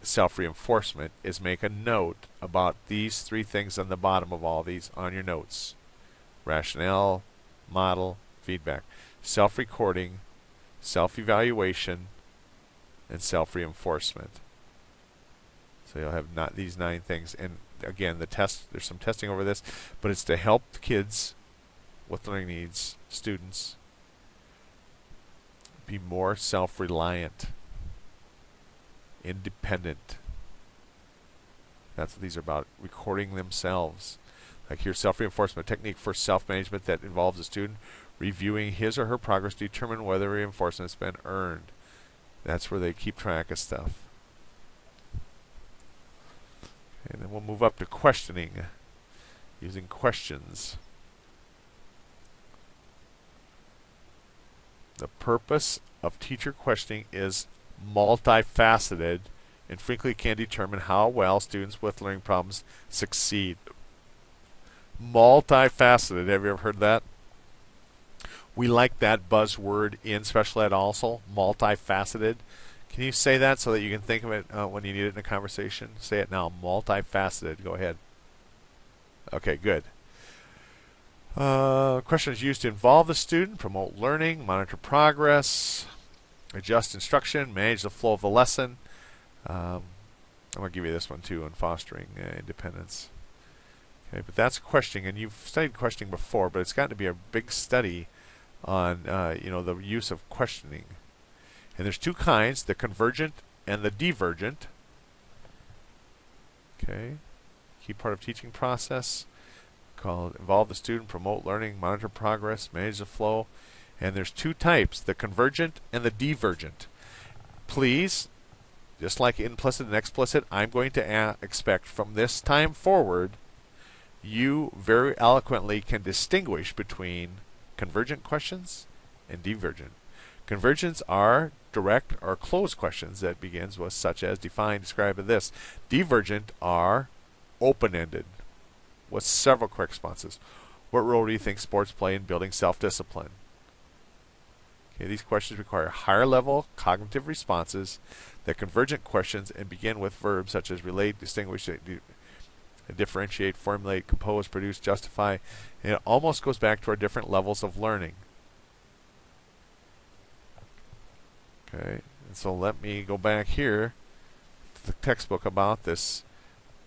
self-reinforcement, is make a note about these three things on the bottom of all these on your notes. Rationale, model, feedback. Self-recording, self-evaluation, and self-reinforcement. So you'll have these 9 things. And again, the test, there's some testing over this, but it's to help the kids with learning needs, students, be more self-reliant, independent. That's what these are about, recording themselves. Like here, self-reinforcement, technique for self-management that involves a student reviewing his or her progress to determine whether reinforcement has been earned. That's where they keep track of stuff. And then we'll move up to questioning, using questions. The purpose of teacher questioning is multifaceted and frequently can determine how well students with learning problems succeed. Multifaceted, have you ever heard that? We like that buzzword in special ed also, multifaceted. Can you say that so that you can think of it when you need it in a conversation? Say it now, multifaceted. Go ahead. Okay, good. Questions used to involve the student, promote learning, monitor progress, adjust instruction, manage the flow of the lesson. I'm going to give you this one too on fostering independence. Okay, but that's questioning, and you've studied questioning before, but it's gotten to be a big study on the use of questioning. And there's 2 kinds, the convergent and the divergent. Okay, key part of teaching process called involve the student, promote learning, monitor progress, manage the flow. And there's 2 types, the convergent and the divergent. Please, just like implicit and explicit, I'm going to expect from this time forward, you very eloquently can distinguish between convergent questions and divergent. Convergents are direct or closed questions that begins with such as define, describe, and this. Divergent are open-ended with several correct responses. What role do you think sports play in building self-discipline? Okay, these questions require higher level cognitive responses than convergent questions and begin with verbs such as relate, distinguish, differentiate, formulate, compose, produce, justify. And it almost goes back to our different levels of learning. Okay, and so let me go back here to the textbook about this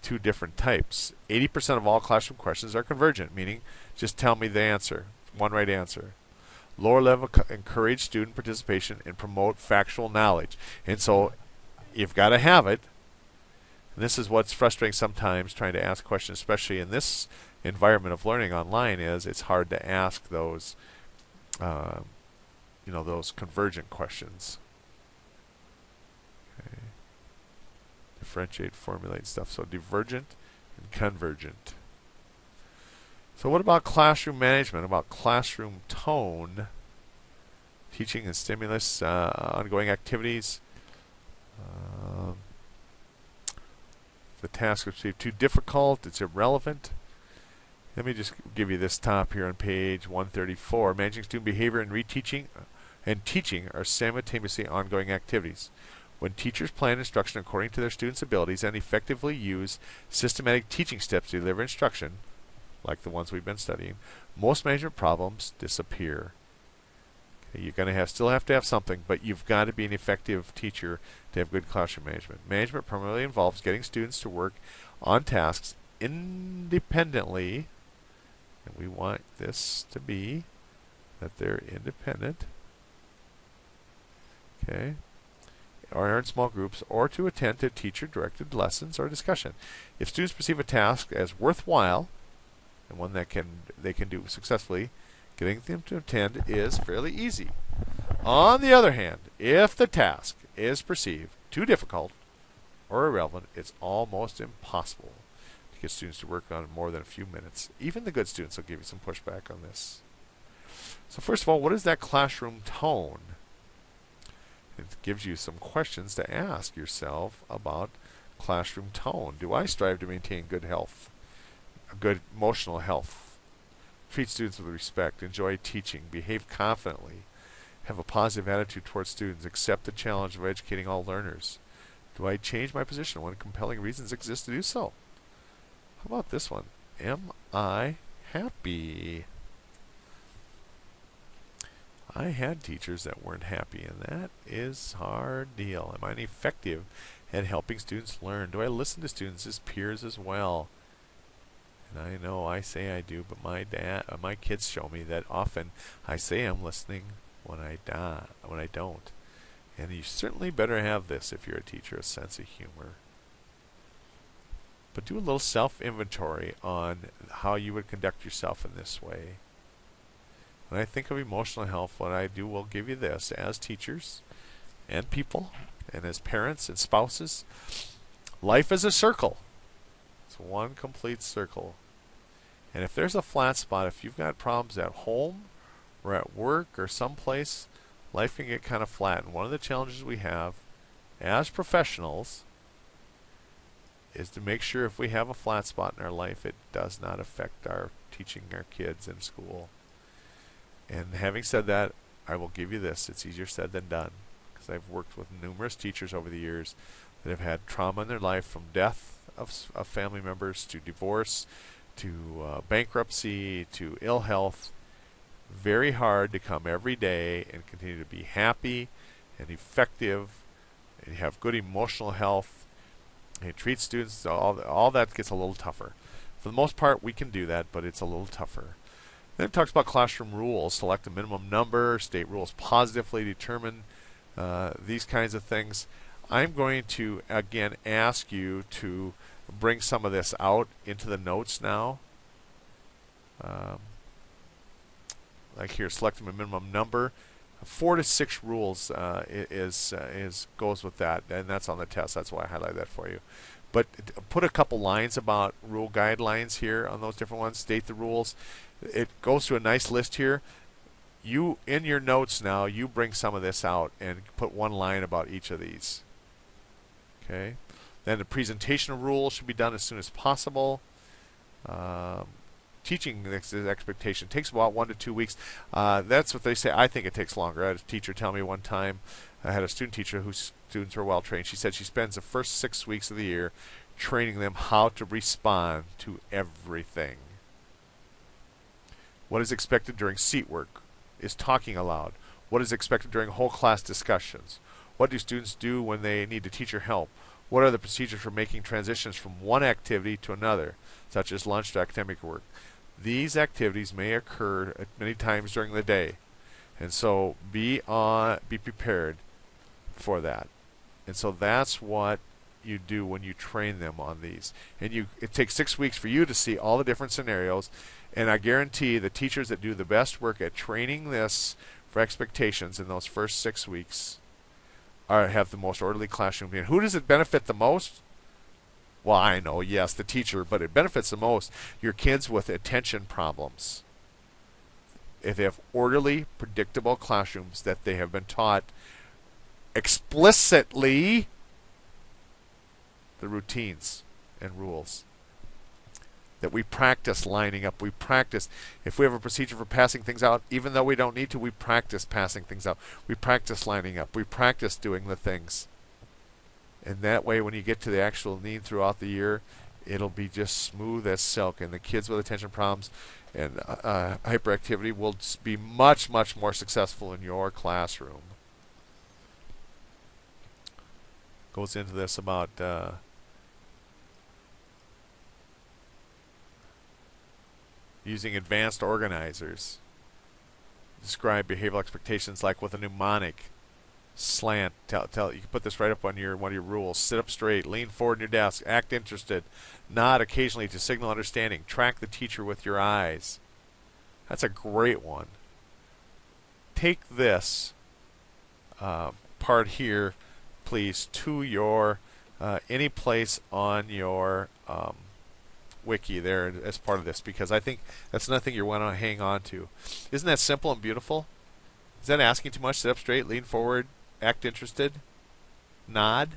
2 different types. 80% of all classroom questions are convergent, meaning just tell me the answer, one right answer. Lower level encourage student participation and promote factual knowledge. And so you've got to have it. And this is what's frustrating sometimes trying to ask questions, especially in this environment of learning online, is it's hard to ask those those convergent questions. Okay. Differentiate, formulate stuff. So divergent and convergent. So what about classroom management? About classroom tone, teaching and stimulus, ongoing activities. the task is perceived too difficult, it's irrelevant. Let me just give you this top here on page 134. Managing student behavior and reteaching and teaching are simultaneously ongoing activities. When teachers plan instruction according to their students' abilities and effectively use systematic teaching steps to deliver instruction, like the ones we've been studying, most management problems disappear. Okay, you're going to still have to have something, but you've got to be an effective teacher to have good classroom management. Management primarily involves getting students to work on tasks independently, and we want this to be that they're independent, okay, or are in small groups, or to attend to teacher-directed lessons or discussion. If students perceive a task as worthwhile, and one that they can do successfully, getting them to attend is fairly easy. On the other hand, if the task is perceived too difficult or irrelevant, it's almost impossible to get students to work on it more than a few minutes. Even the good students will give you some pushback on this. So first of all, what is that classroom tone? It gives you some questions to ask yourself about classroom tone. Do I strive to maintain good health, a good emotional health, treat students with respect, enjoy teaching, behave confidently, have a positive attitude towards students, accept the challenge of educating all learners? Do I change my position when compelling reasons exist to do so? How about this one? Am I happy? I had teachers that weren't happy, and that is a hard deal. Am I effective at helping students learn? Do I listen to students as peers as well? And I know I say I do, but my kids show me that often I say I'm listening when I don't. And you certainly better have this if you're a teacher, a sense of humor. But do a little self-inventory on how you would conduct yourself in this way. When I think of emotional health, what I do will give you this. As teachers and people, and as parents and spouses, life is a circle. It's one complete circle. And if there's a flat spot, if you've got problems at home or at work or someplace, life can get kind of flat. And one of the challenges we have as professionals is to make sure if we have a flat spot in our life, it does not affect our teaching our kids in school. And having said that, I will give you this. It's easier said than done, because I've worked with numerous teachers over the years that have had trauma in their life, from death of family members to divorce to bankruptcy to ill health. Very hard to come every day and continue to be happy and effective and have good emotional health and treat students. All that gets a little tougher. For the most part, we can do that, but it's a little tougher. Then it talks about classroom rules. Select a minimum number, state rules positively, determine these kinds of things. I'm going to, again, ask you to bring some of this out into the notes now. Like here, select a minimum number. 4 to 6 rules goes with that, and that's on the test. That's why I highlight that for you. But put a couple lines about rule guidelines here on those different ones. State the rules. It goes to a nice list here. You, in your notes now, you bring some of this out and put one line about each of these. Okay. Then the presentation rules should be done as soon as possible. Teaching expectation takes about 1 to 2 weeks. That's what they say. I think it takes longer. I had a teacher tell me one time, I had a student teacher whose students were well trained. She said she spends the first 6 weeks of the year training them how to respond to everything. What is expected during seat work? Is talking aloud? What is expected during whole class discussions? What do students do when they need to teacher help? What are the procedures for making transitions from one activity to another, such as lunch to academic work? These activities may occur at many times during the day, and so be prepared for that. And so that's what you do when you train them on these. And it takes 6 weeks for you to see all the different scenarios, and I guarantee the teachers that do the best work at training this for expectations in those first 6 weeks have the most orderly classroom. And who does it benefit the most? Well, I know, yes, the teacher, but it benefits the most your kids with attention problems. If they have orderly, predictable classrooms that they have been taught explicitly the routines and rules. That we practice lining up. We practice. If we have a procedure for passing things out, even though we don't need to, we practice passing things out. We practice lining up. We practice doing the things. And that way, when you get to the actual need throughout the year, it'll be just smooth as silk. And the kids with attention problems and hyperactivity will be much, much more successful in your classroom. Goes into this about using advanced organizers. Describe behavioral expectations like with a mnemonic. Slant. You can put this right up on one of your rules. Sit up straight. Lean forward in your desk. Act interested. Nod occasionally to signal understanding. Track the teacher with your eyes. That's a great one. Take this part here, please, to your any place on your wiki there as part of this, because I think that's another thing you want to hang on to. Isn't that simple and beautiful? Is that asking too much? Sit up straight, lean forward, act interested, nod.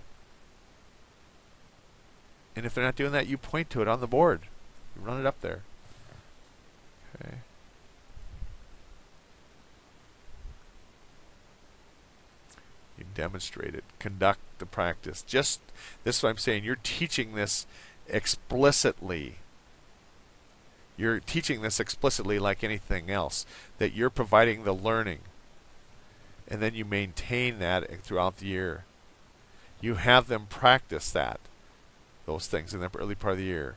And if they're not doing that, you point to it on the board. You run it up there. Okay. You demonstrate it. Conduct the practice. Just this is what I'm saying. You're teaching this explicitly. You're teaching this explicitly like anything else. That you're providing the learning. And then you maintain that throughout the year. You have them practice those things in the early part of the year.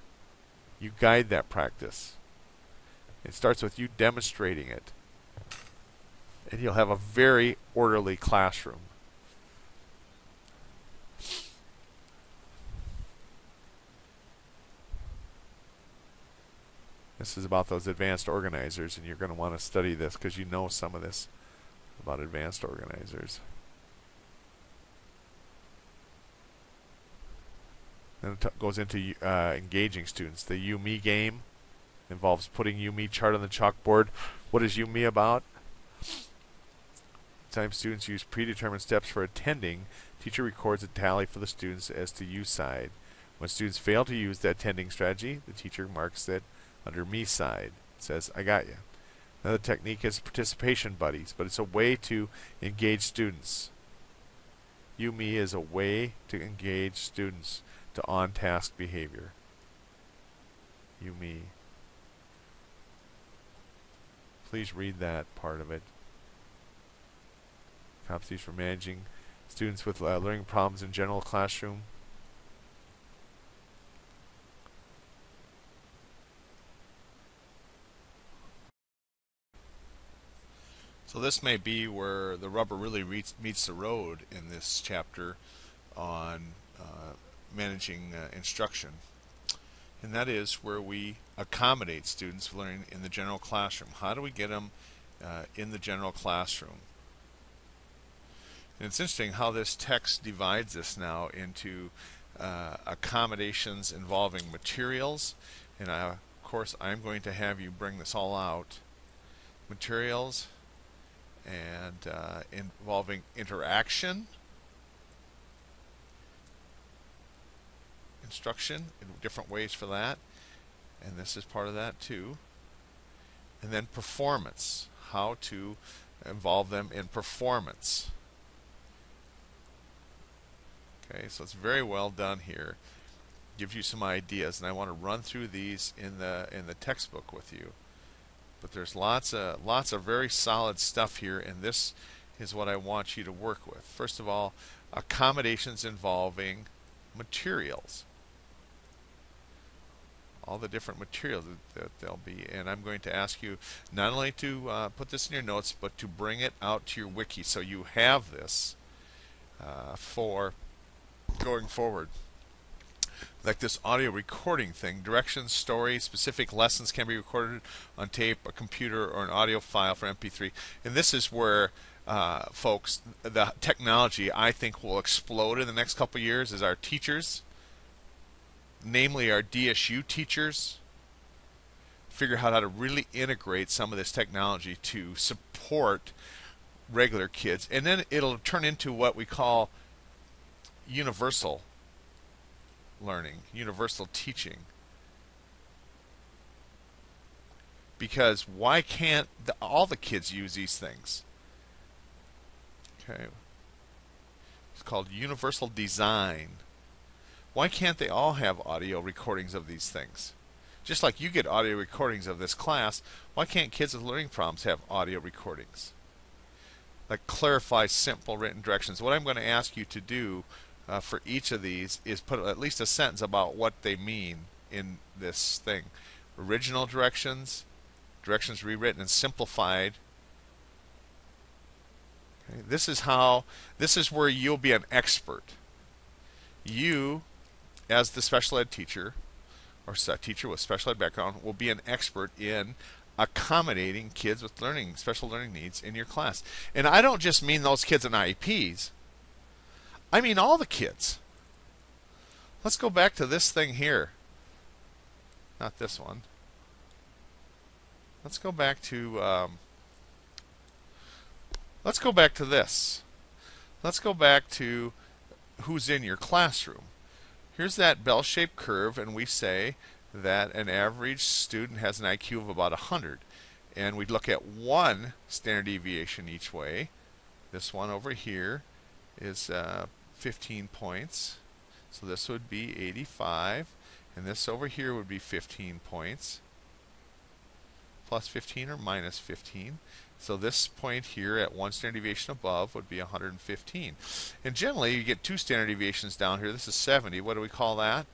You guide that practice. It starts with you demonstrating it. And you'll have a very orderly classroom. This is about those advanced organizers, and you're going to want to study this because you know some of this about advanced organizers. Then it goes into engaging students. The You-Me game involves putting You-Me chart on the chalkboard. What is You-Me about? Sometimes students use predetermined steps for attending. Teacher records a tally for the students as to You side. When students fail to use that attending strategy, the teacher marks it under Me side. It says, I got you. Another technique is participation buddies, but it's a way to engage students. You-Me is a way to engage students to on-task behavior. You-Me. Please read that part of it. Competencies for managing students with learning problems in general classroom. So this may be where the rubber really meets the road in this chapter on managing instruction. And that is where we accommodate students learning in the general classroom. How do we get them in the general classroom? And it's interesting how this text divides this now into accommodations involving materials. And of course, I'm going to have you bring this all out. Materials and involving interaction, instruction, in different ways for that, and this is part of that too. And then performance, how to involve them in performance. Okay, so it's very well done here. Gives you some ideas, and I want to run through these in the textbook with you. But there's lots of very solid stuff here, and this is what I want you to work with. First of all, accommodations involving materials. All the different materials that there'll be, and I'm going to ask you not only to put this in your notes, but to bring it out to your wiki so you have this for going forward. Like this audio recording thing, directions, stories, specific lessons can be recorded on tape, a computer, or an audio file for MP3. And this is where, folks, the technology I think will explode in the next couple of years is our teachers, namely our DSU teachers, figure out how to really integrate some of this technology to support regular kids. And then it'll turn into what we call universal learning, universal teaching. Because why can't all the kids use these things? Okay. It's called universal design. Why can't they all have audio recordings of these things? Just like you get audio recordings of this class, why can't kids with learning problems have audio recordings? Like clarify simple written directions. What I'm going to ask you to do for each of these is put at least a sentence about what they mean in this thing. Original directions, directions rewritten and simplified. Okay. This is where you'll be an expert. You, as the special ed teacher, or teacher with special ed background, will be an expert in accommodating kids with special learning needs in your class. And I don't just mean those kids in IEPs. I mean all the kids. Let's go back to this thing here. Not this one. Let's go back to this. Let's go back to who's in your classroom. Here's that bell-shaped curve, and we say that an average student has an IQ of about 100. And we look at one standard deviation each way. This one over here is 15 points. So this would be 85. And this over here would be 15 points. Plus 15 or minus 15. So this point here at one standard deviation above would be 115. And generally you get two standard deviations down here. This is 70. What do we call that?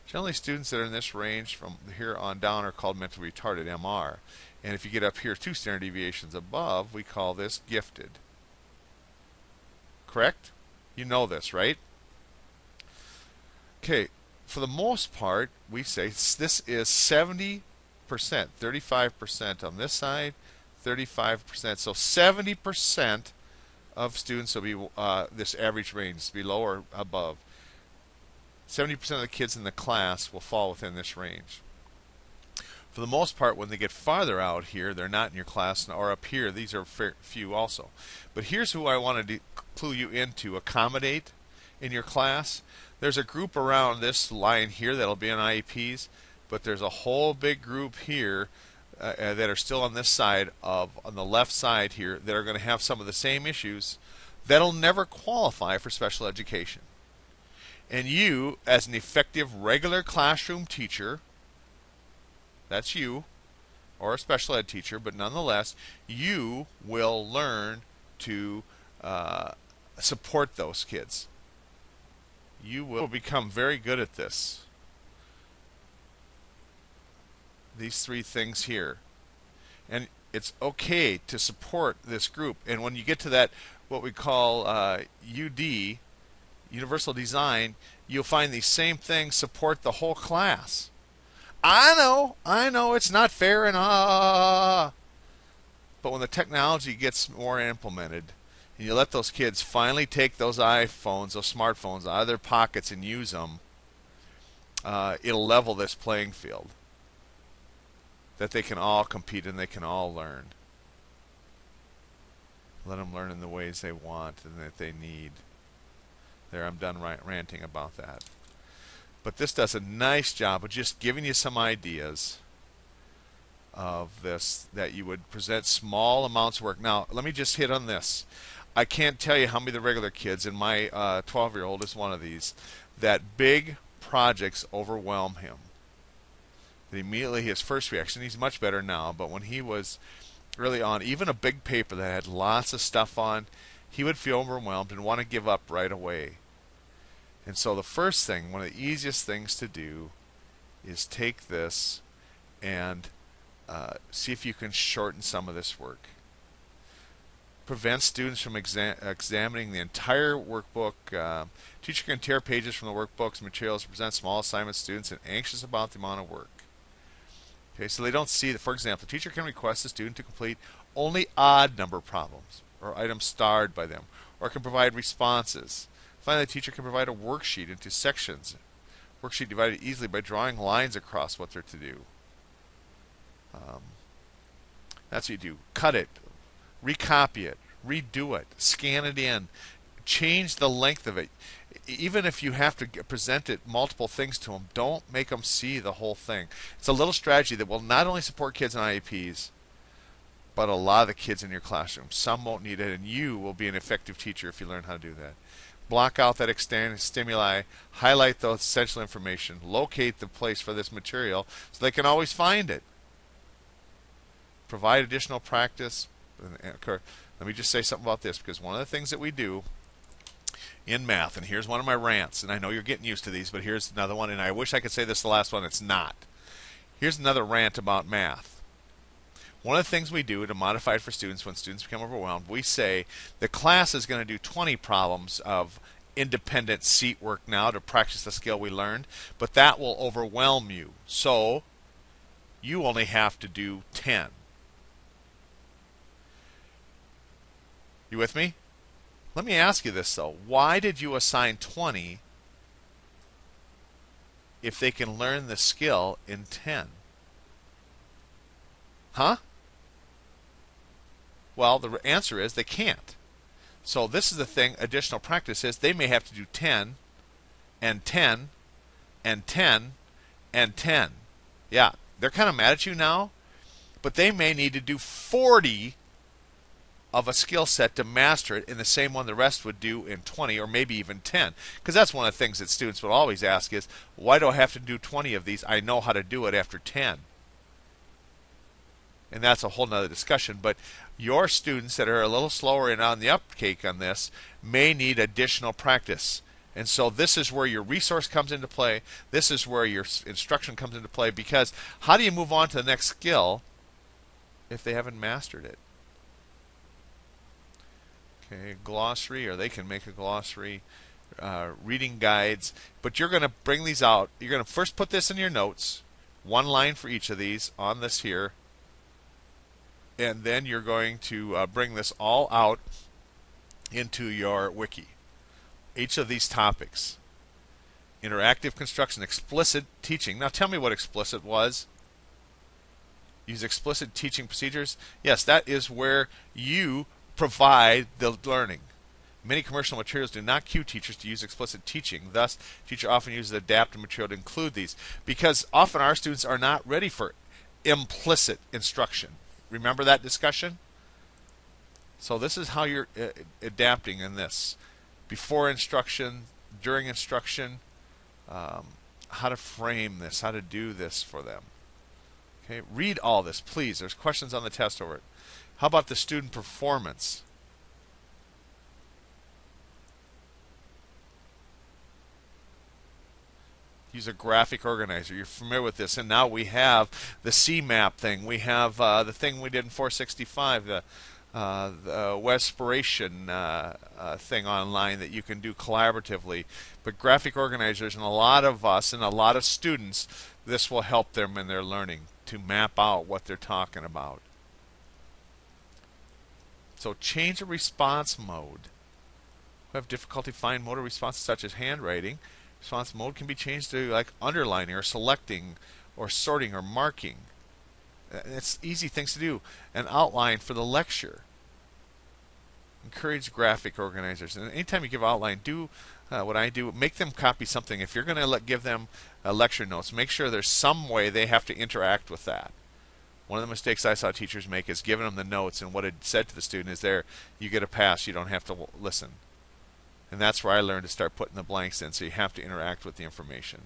Generally students that are in this range from here on down are called mentally retarded, MR. And if you get up here two standard deviations above, we call this gifted. Correct? You know this, right? Okay, for the most part, we say this is 70%, 35% on this side, 35%. So 70% of students will be this average range, below or above. 70% of the kids in the class will fall within this range. For the most part, when they get farther out here, they're not in your class, or up here, these are few also. But here's who I wanted to clue you into, accommodate in your class. There's a group around this line here that'll be on IEPs, but there's a whole big group here that are still on this side on the left side here that are going to have some of the same issues that'll never qualify for special education. And you, as an effective regular classroom teacher, that's you, or a special ed teacher, but nonetheless, you will learn to support those kids. You will become very good at this. These three things here. And it's okay to support this group. And when you get to that, what we call UD, Universal Design, you'll find these same things support the whole class. I know, it's not fair and but when the technology gets more implemented, and you let those kids finally take those iPhones, those smartphones out of their pockets and use them, it'll level this playing field. That they can all compete and they can all learn. Let them learn in the ways they want and that they need. There, I'm done ranting about that. But this does a nice job of just giving you some ideas of this, that you would present small amounts of work. Now, let me just hit on this. I can't tell you how many of the regular kids, and my 12-year-old is one of these, that big projects overwhelm him. That immediately his first reaction, he's much better now, but when he was early on, even a big paper that had lots of stuff on, he would feel overwhelmed and want to give up right away. And so the first thing, one of the easiest things to do, is take this and see if you can shorten some of this work. Prevent students from examining the entire workbook. Teacher can tear pages from the workbooks, materials, present small assignments to students, and anxious about the amount of work. Okay, so they don't see that. For example, the teacher can request the student to complete only odd number problems or items starred by them, or can provide responses. Finally, the teacher can provide a worksheet into sections. Worksheet divided easily by drawing lines across what they're to do. That's what you do. Cut it, recopy it, redo it, scan it in, change the length of it. Even if you have to present it multiple things to them, don't make them see the whole thing. It's a little strategy that will not only support kids in IEPs, but a lot of the kids in your classroom. Some won't need it, and you will be an effective teacher if you learn how to do that. Block out that extended stimuli, highlight the essential information, locate the place for this material so they can always find it. Provide additional practice. Let me just say something about this, because one of the things that we do in math, and here's one of my rants, and I know you're getting used to these, but here's another one, and I wish I could say this the last one, it's not. Here's another rant about math. One of the things we do to modify it for students when students become overwhelmed, we say the class is going to do 20 problems of independent seat work now to practice the skill we learned, but that will overwhelm you. So you only have to do 10. You with me? Let me ask you this though. Why did you assign 20 if they can learn the skill in 10? Huh? Well, the answer is they can't. So this is the thing, additional practice is they may have to do 10 and 10 and 10 and 10. Yeah, they're kind of mad at you now, but they may need to do 40 of a skill set to master it in the same one the rest would do in 20 or maybe even 10. Because that's one of the things that students would always ask is, why do I have to do 20 of these? I know how to do it after 10. And that's a whole nother discussion. But your students that are a little slower and on the uptake on this may need additional practice. And so this is where your resource comes into play. This is where your instruction comes into play. Because how do you move on to the next skill if they haven't mastered it? Okay, glossary, or they can make a glossary, reading guides. But you're going to bring these out. You're going to first put this in your notes, one line for each of these on this here. And then you're going to bring this all out into your wiki. Each of these topics. Interactive construction, explicit teaching. Now tell me what explicit was. Use explicit teaching procedures. Yes, that is where you provide the learning. Many commercial materials do not cue teachers to use explicit teaching. Thus, teacher often uses adaptive material to include these, because often our students are not ready for implicit instruction. Remember that discussion? So this is how you're adapting in this. Before instruction, during instruction, how to frame this, how to do this for them. Okay, read all this, please. There's questions on the test over it. How about the student performance? Use a graphic organizer. You're familiar with this. And now we have the CMAP thing. We have the thing we did in 465, the Wespiration thing online that you can do collaboratively. But graphic organizers, and a lot of us and a lot of students, this will help them in their learning to map out what they're talking about. So change the response mode. We have difficulty finding motor responses such as handwriting. Response mode can be changed to like underlining or selecting or sorting or marking. It's easy things to do. An outline for the lecture. Encourage graphic organizers. And anytime you give outline, do what I do. Make them copy something. If you're going to give them lecture notes, make sure there's some way they have to interact with that. One of the mistakes I saw teachers make is giving them the notes, and what it said to the student is, there, you get a pass, you don't have to listen. And that's where I learned to start putting the blanks in, so you have to interact with the information.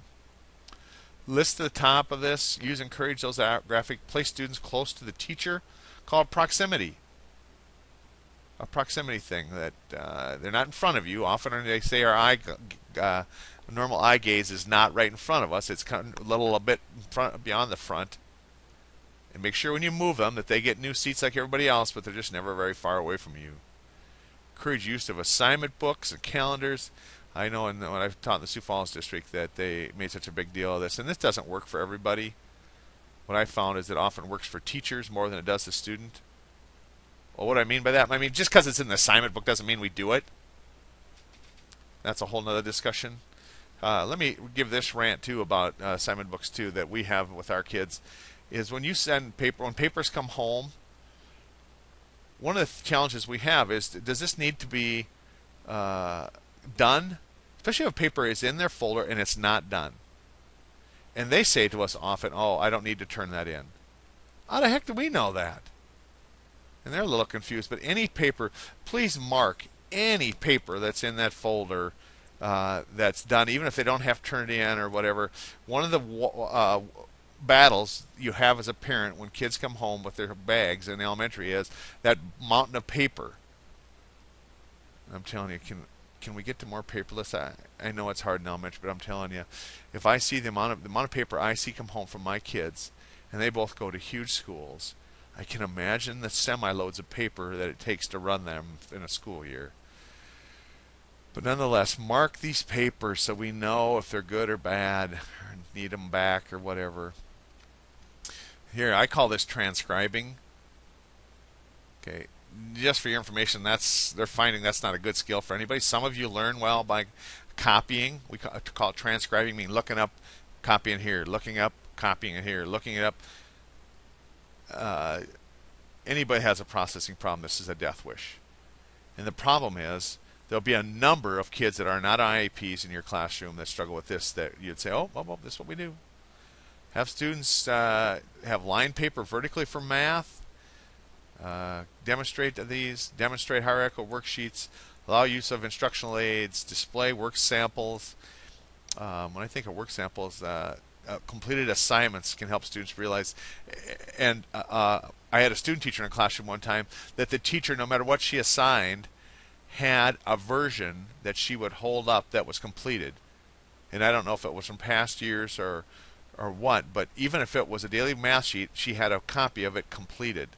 List at the top of this, use encourage those graphic, place students close to the teacher, called proximity. A proximity thing that they're not in front of you. Often they say our normal eye gaze is not right in front of us. It's kind of a bit in front, beyond the front. And make sure when you move them that they get new seats like everybody else, but they're just never very far away from you. Encourage use of assignment books and calendars. I know when I've taught in the Sioux Falls district that they made such a big deal of this, and this doesn't work for everybody. What I found is it often works for teachers more than it does the student. Well, what do I mean by that? I mean, just because it's in the assignment book doesn't mean we do it. That's a whole nother discussion. Let me give this rant too about assignment books too that we have with our kids. Is when you send paper, when papers come home, one of the challenges we have is, does this need to be done especially if paper is in their folder and it's not done. And they say to us often, oh, I don't need to turn that in. How the heck do we know that? And they're a little confused. But any paper, please mark any paper that's in that folder that's done, even if they don't have turned in or whatever. One of the battles you have as a parent when kids come home with their bags in elementary is that mountain of paper. I'm telling you, can we get to more paperless? I know it's hard in elementary, but I'm telling you, if I see the amount of paper I see come home from my kids, and they both go to huge schools, I can imagine the semi-loads of paper that it takes to run them in a school year. But nonetheless, mark these papers so we know if they're good or bad, or need them back or whatever. Here, I call this transcribing. Okay, just for your information, they're finding that's not a good skill for anybody. Some of you learn well by copying. We call it transcribing, meaning looking up, copying here, looking up, copying it here, looking it up. Anybody has a processing problem, this is a death wish. And the problem is, there'll be a number of kids that are not IEPs in your classroom that struggle with this, that you'd say, oh, well, this is what we do. Have students have line paper vertically for math, demonstrate hierarchical worksheets, allow use of instructional aids, display work samples. When I think of work samples, completed assignments can help students realize. And I had a student teacher in a classroom one time that the teacher, no matter what she assigned, had a version that she would hold up that was completed. And I don't know if it was from past years or what, but even if it was a daily math sheet, she had a copy of it completed.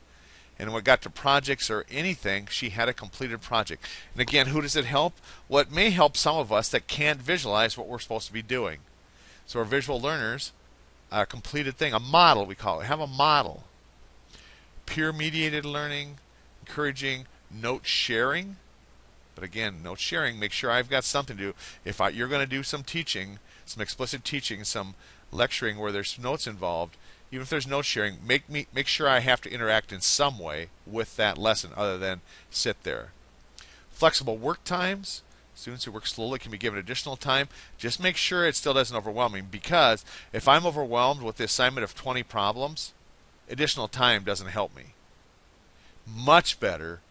And when it got to projects or anything, she had a completed project. And again, who does it help? Well, it may help some of us that can't visualize what we're supposed to be doing. So our visual learners, a completed thing, a model we call it. Have a model. Peer-mediated learning, encouraging note sharing. But again, note sharing, make sure I've got something to do. If you're going to do some teaching, some explicit teaching, some lecturing where there's notes involved, even if there's note sharing, make sure I have to interact in some way with that lesson other than sit there. Flexible work times. Students who work slowly can be given additional time. Just make sure it still doesn't overwhelm me, because if I'm overwhelmed with the assignment of 20 problems, additional time doesn't help me. Much better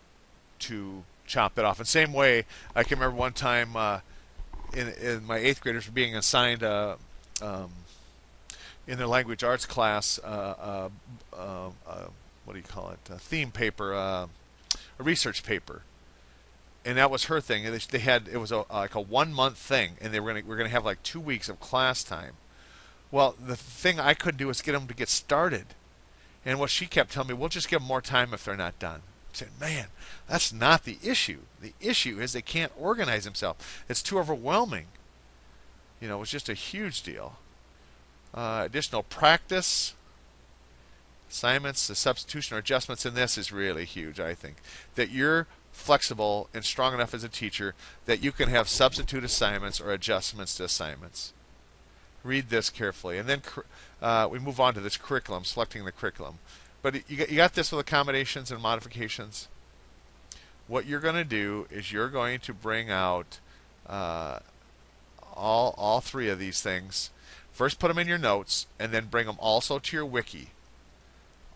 to chop it off. And same way, I can remember one time in my 8th graders were being assigned in their language arts class what do you call it? A theme paper, a research paper. And that was her thing. And they had, it was like a 1 month thing, and we're gonna have like 2 weeks of class time. Well, the thing I couldn't do was get them to get started. And what she kept telling me, we'll just give them more time if they're not done. I said, man, that's not the issue. The issue is they can't organize themselves. It's too overwhelming. You know, it was just a huge deal. Additional practice, assignments, the substitution or adjustments in this is really huge, I think. That you're flexible and strong enough as a teacher that you can have substitute assignments or adjustments to assignments. Read this carefully. And then we move on to this curriculum, selecting the curriculum. But you got this with accommodations and modifications. What you're going to do is you're going to bring out all three of these things. First put them in your notes, and then bring them also to your wiki.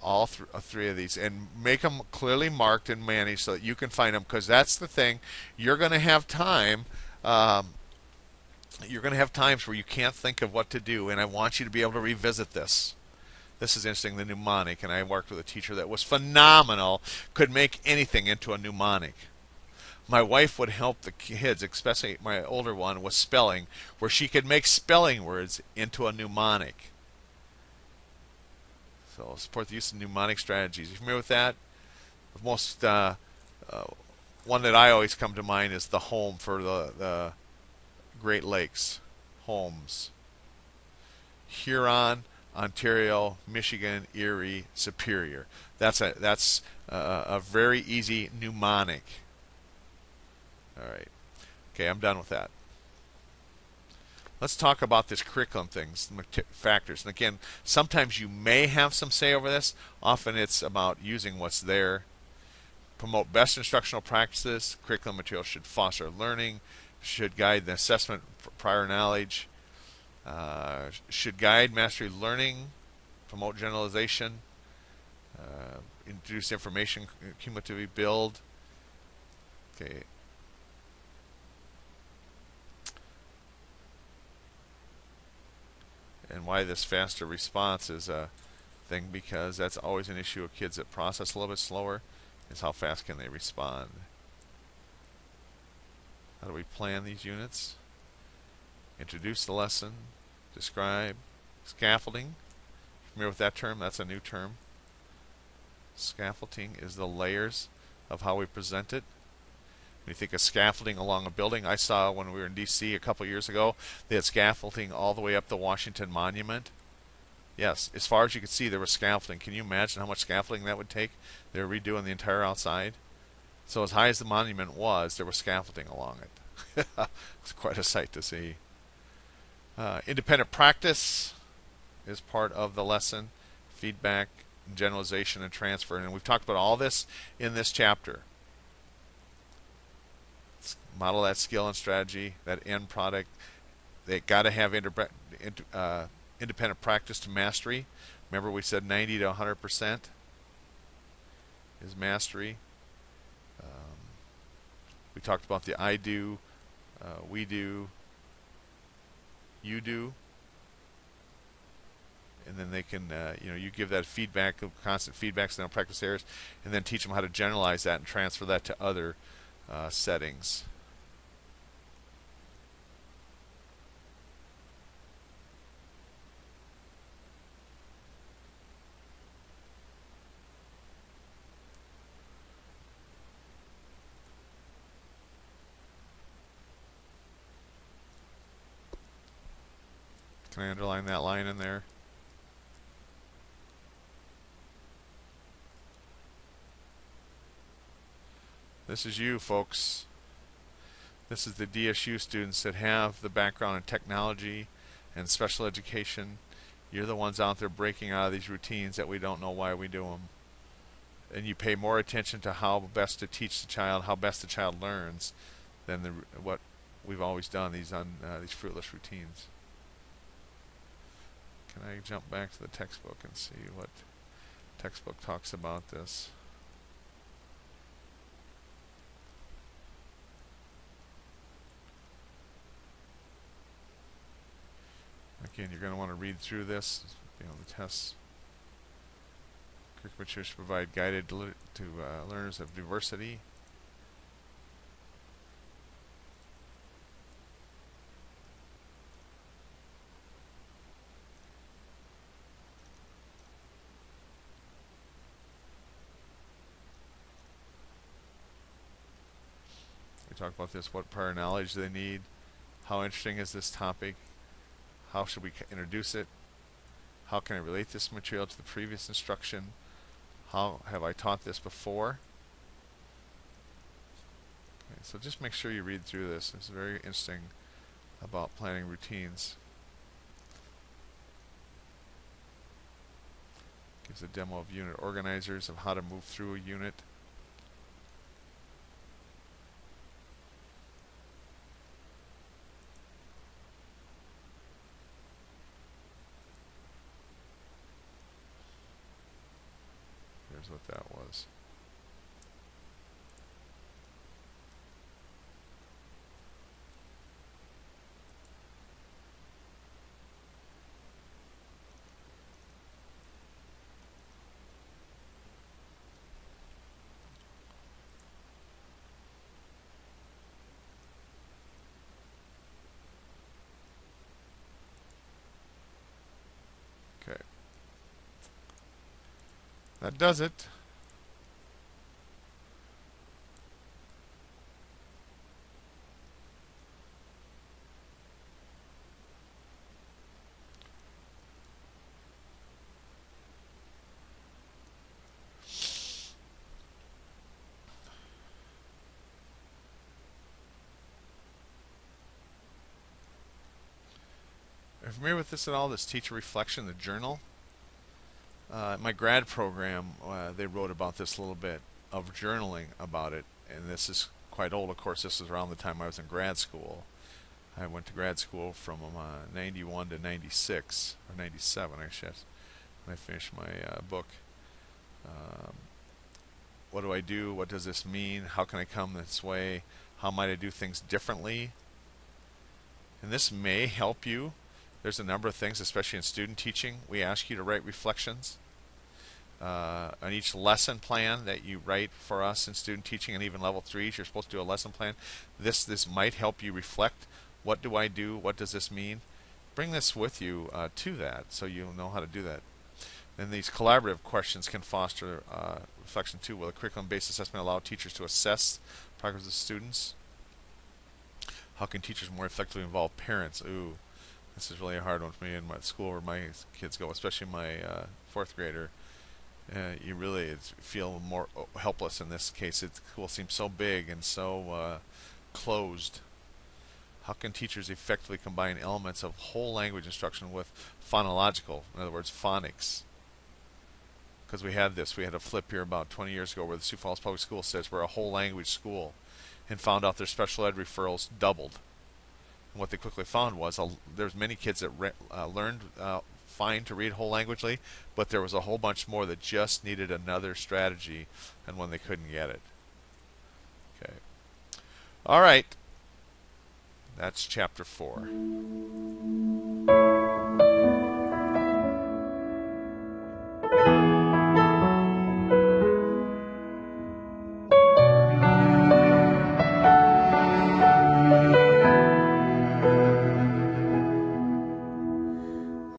All three of these, and make them clearly marked and managed so that you can find them, because that's the thing. You're going to have time. You're going to have times where you can't think of what to do, and I want you to be able to revisit this. This is interesting, the mnemonic, and I worked with a teacher that was phenomenal, could make anything into a mnemonic. My wife would help the kids, especially my older one, with spelling, where she could make spelling words into a mnemonic. So support the use of mnemonic strategies. You familiar with that? The most one that I always come to mind is the home for the Great Lakes. Homes. Huron, Ontario, Michigan, Erie, Superior. That's a very easy mnemonic. All right. Okay, I'm done with that. Let's talk about this curriculum things, factors. And again, sometimes you may have some say over this. Often it's about using what's there. Promote best instructional practices. Curriculum materials should foster learning. should guide the assessment prior knowledge, should guide mastery learning, promote generalization, introduce information cumulatively build. Okay. And why this faster response is a thing, because that's always an issue of kids that process a little bit slower, is how fast can they respond. How do we plan these units? Introduce the lesson, describe, scaffolding. Familiar with that term? That's a new term. Scaffolding is the layers of how we present it. When you think of scaffolding along a building, I saw when we were in D.C. a couple years ago, they had scaffolding all the way up the Washington Monument. Yes, as far as you could see, there was scaffolding. Can you imagine how much scaffolding that would take? They were redoing the entire outside. So as high as the monument was, there was scaffolding along it. It's quite a sight to see. Independent practice is part of the lesson. Feedback, generalization, and transfer. And we've talked about all this in this chapter. Model that skill and strategy, that end product. They got to have independent practice to mastery. Remember we said 90 to 100% is mastery. We talked about the I do, we do, you do. And then they can, you give that feedback, constant feedback, so they don't practice errors, and then teach them how to generalize that and transfer that to other settings. Can I underline that line in there? This is you, folks. This is the DSU students that have the background in technology and special education. You're the ones out there breaking out of these routines that we don't know why we do them. And you pay more attention to how best to teach the child, how best the child learns, than what we've always done, these fruitless routines. Can I jump back to the textbook and see what textbook talks about this? Again, you're going to want to read through this. The tests. Curriculum materials should provide guided to learners of diversity. We talk about this, what prior knowledge they need, how interesting is this topic, how should we introduce it, how can I relate this material to the previous instruction, how have I taught this before. Okay, so just make sure you read through this. It's very interesting about planning routines. Gives a demo of unit organizers, of how to move through a unit. Here's what that was. Okay. That does it. Are you familiar with this at all, this teacher reflection, the journal? My grad program, they wrote about this a little bit, of journaling about it, and this is quite old. Of course, this was around the time I was in grad school. I went to grad school from 91 to 96, or 97, I guess, when I finished my book. Um, what do I do? What does this mean? How can I come this way? How might I do things differently? And this may help you. There's a number of things, especially in student teaching. We ask you to write reflections on each lesson plan that you write for us in student teaching, and even level 3s. You're supposed to do a lesson plan. This might help you reflect. What do I do? What does this mean? Bring this with you to that, so you'll know how to do that. And these collaborative questions can foster reflection too. Will a curriculum-based assessment allow teachers to assess progress of students? How can teachers more effectively involve parents? Ooh, this is really a hard one for me in my school where my kids go, especially my 4th grader. You really feel more helpless in this case. The school seems so big and so closed. How can teachers effectively combine elements of whole language instruction with phonological, in other words, phonics? Because we had a flip here about 20 years ago where the Sioux Falls Public School says we're a whole language school, and found out their special ed referrals doubled. And what they quickly found was there's many kids that learned fine to read whole languagely, but there was a whole bunch more that just needed another strategy, and when they couldn't get it. Okay. All right. That's chapter 4.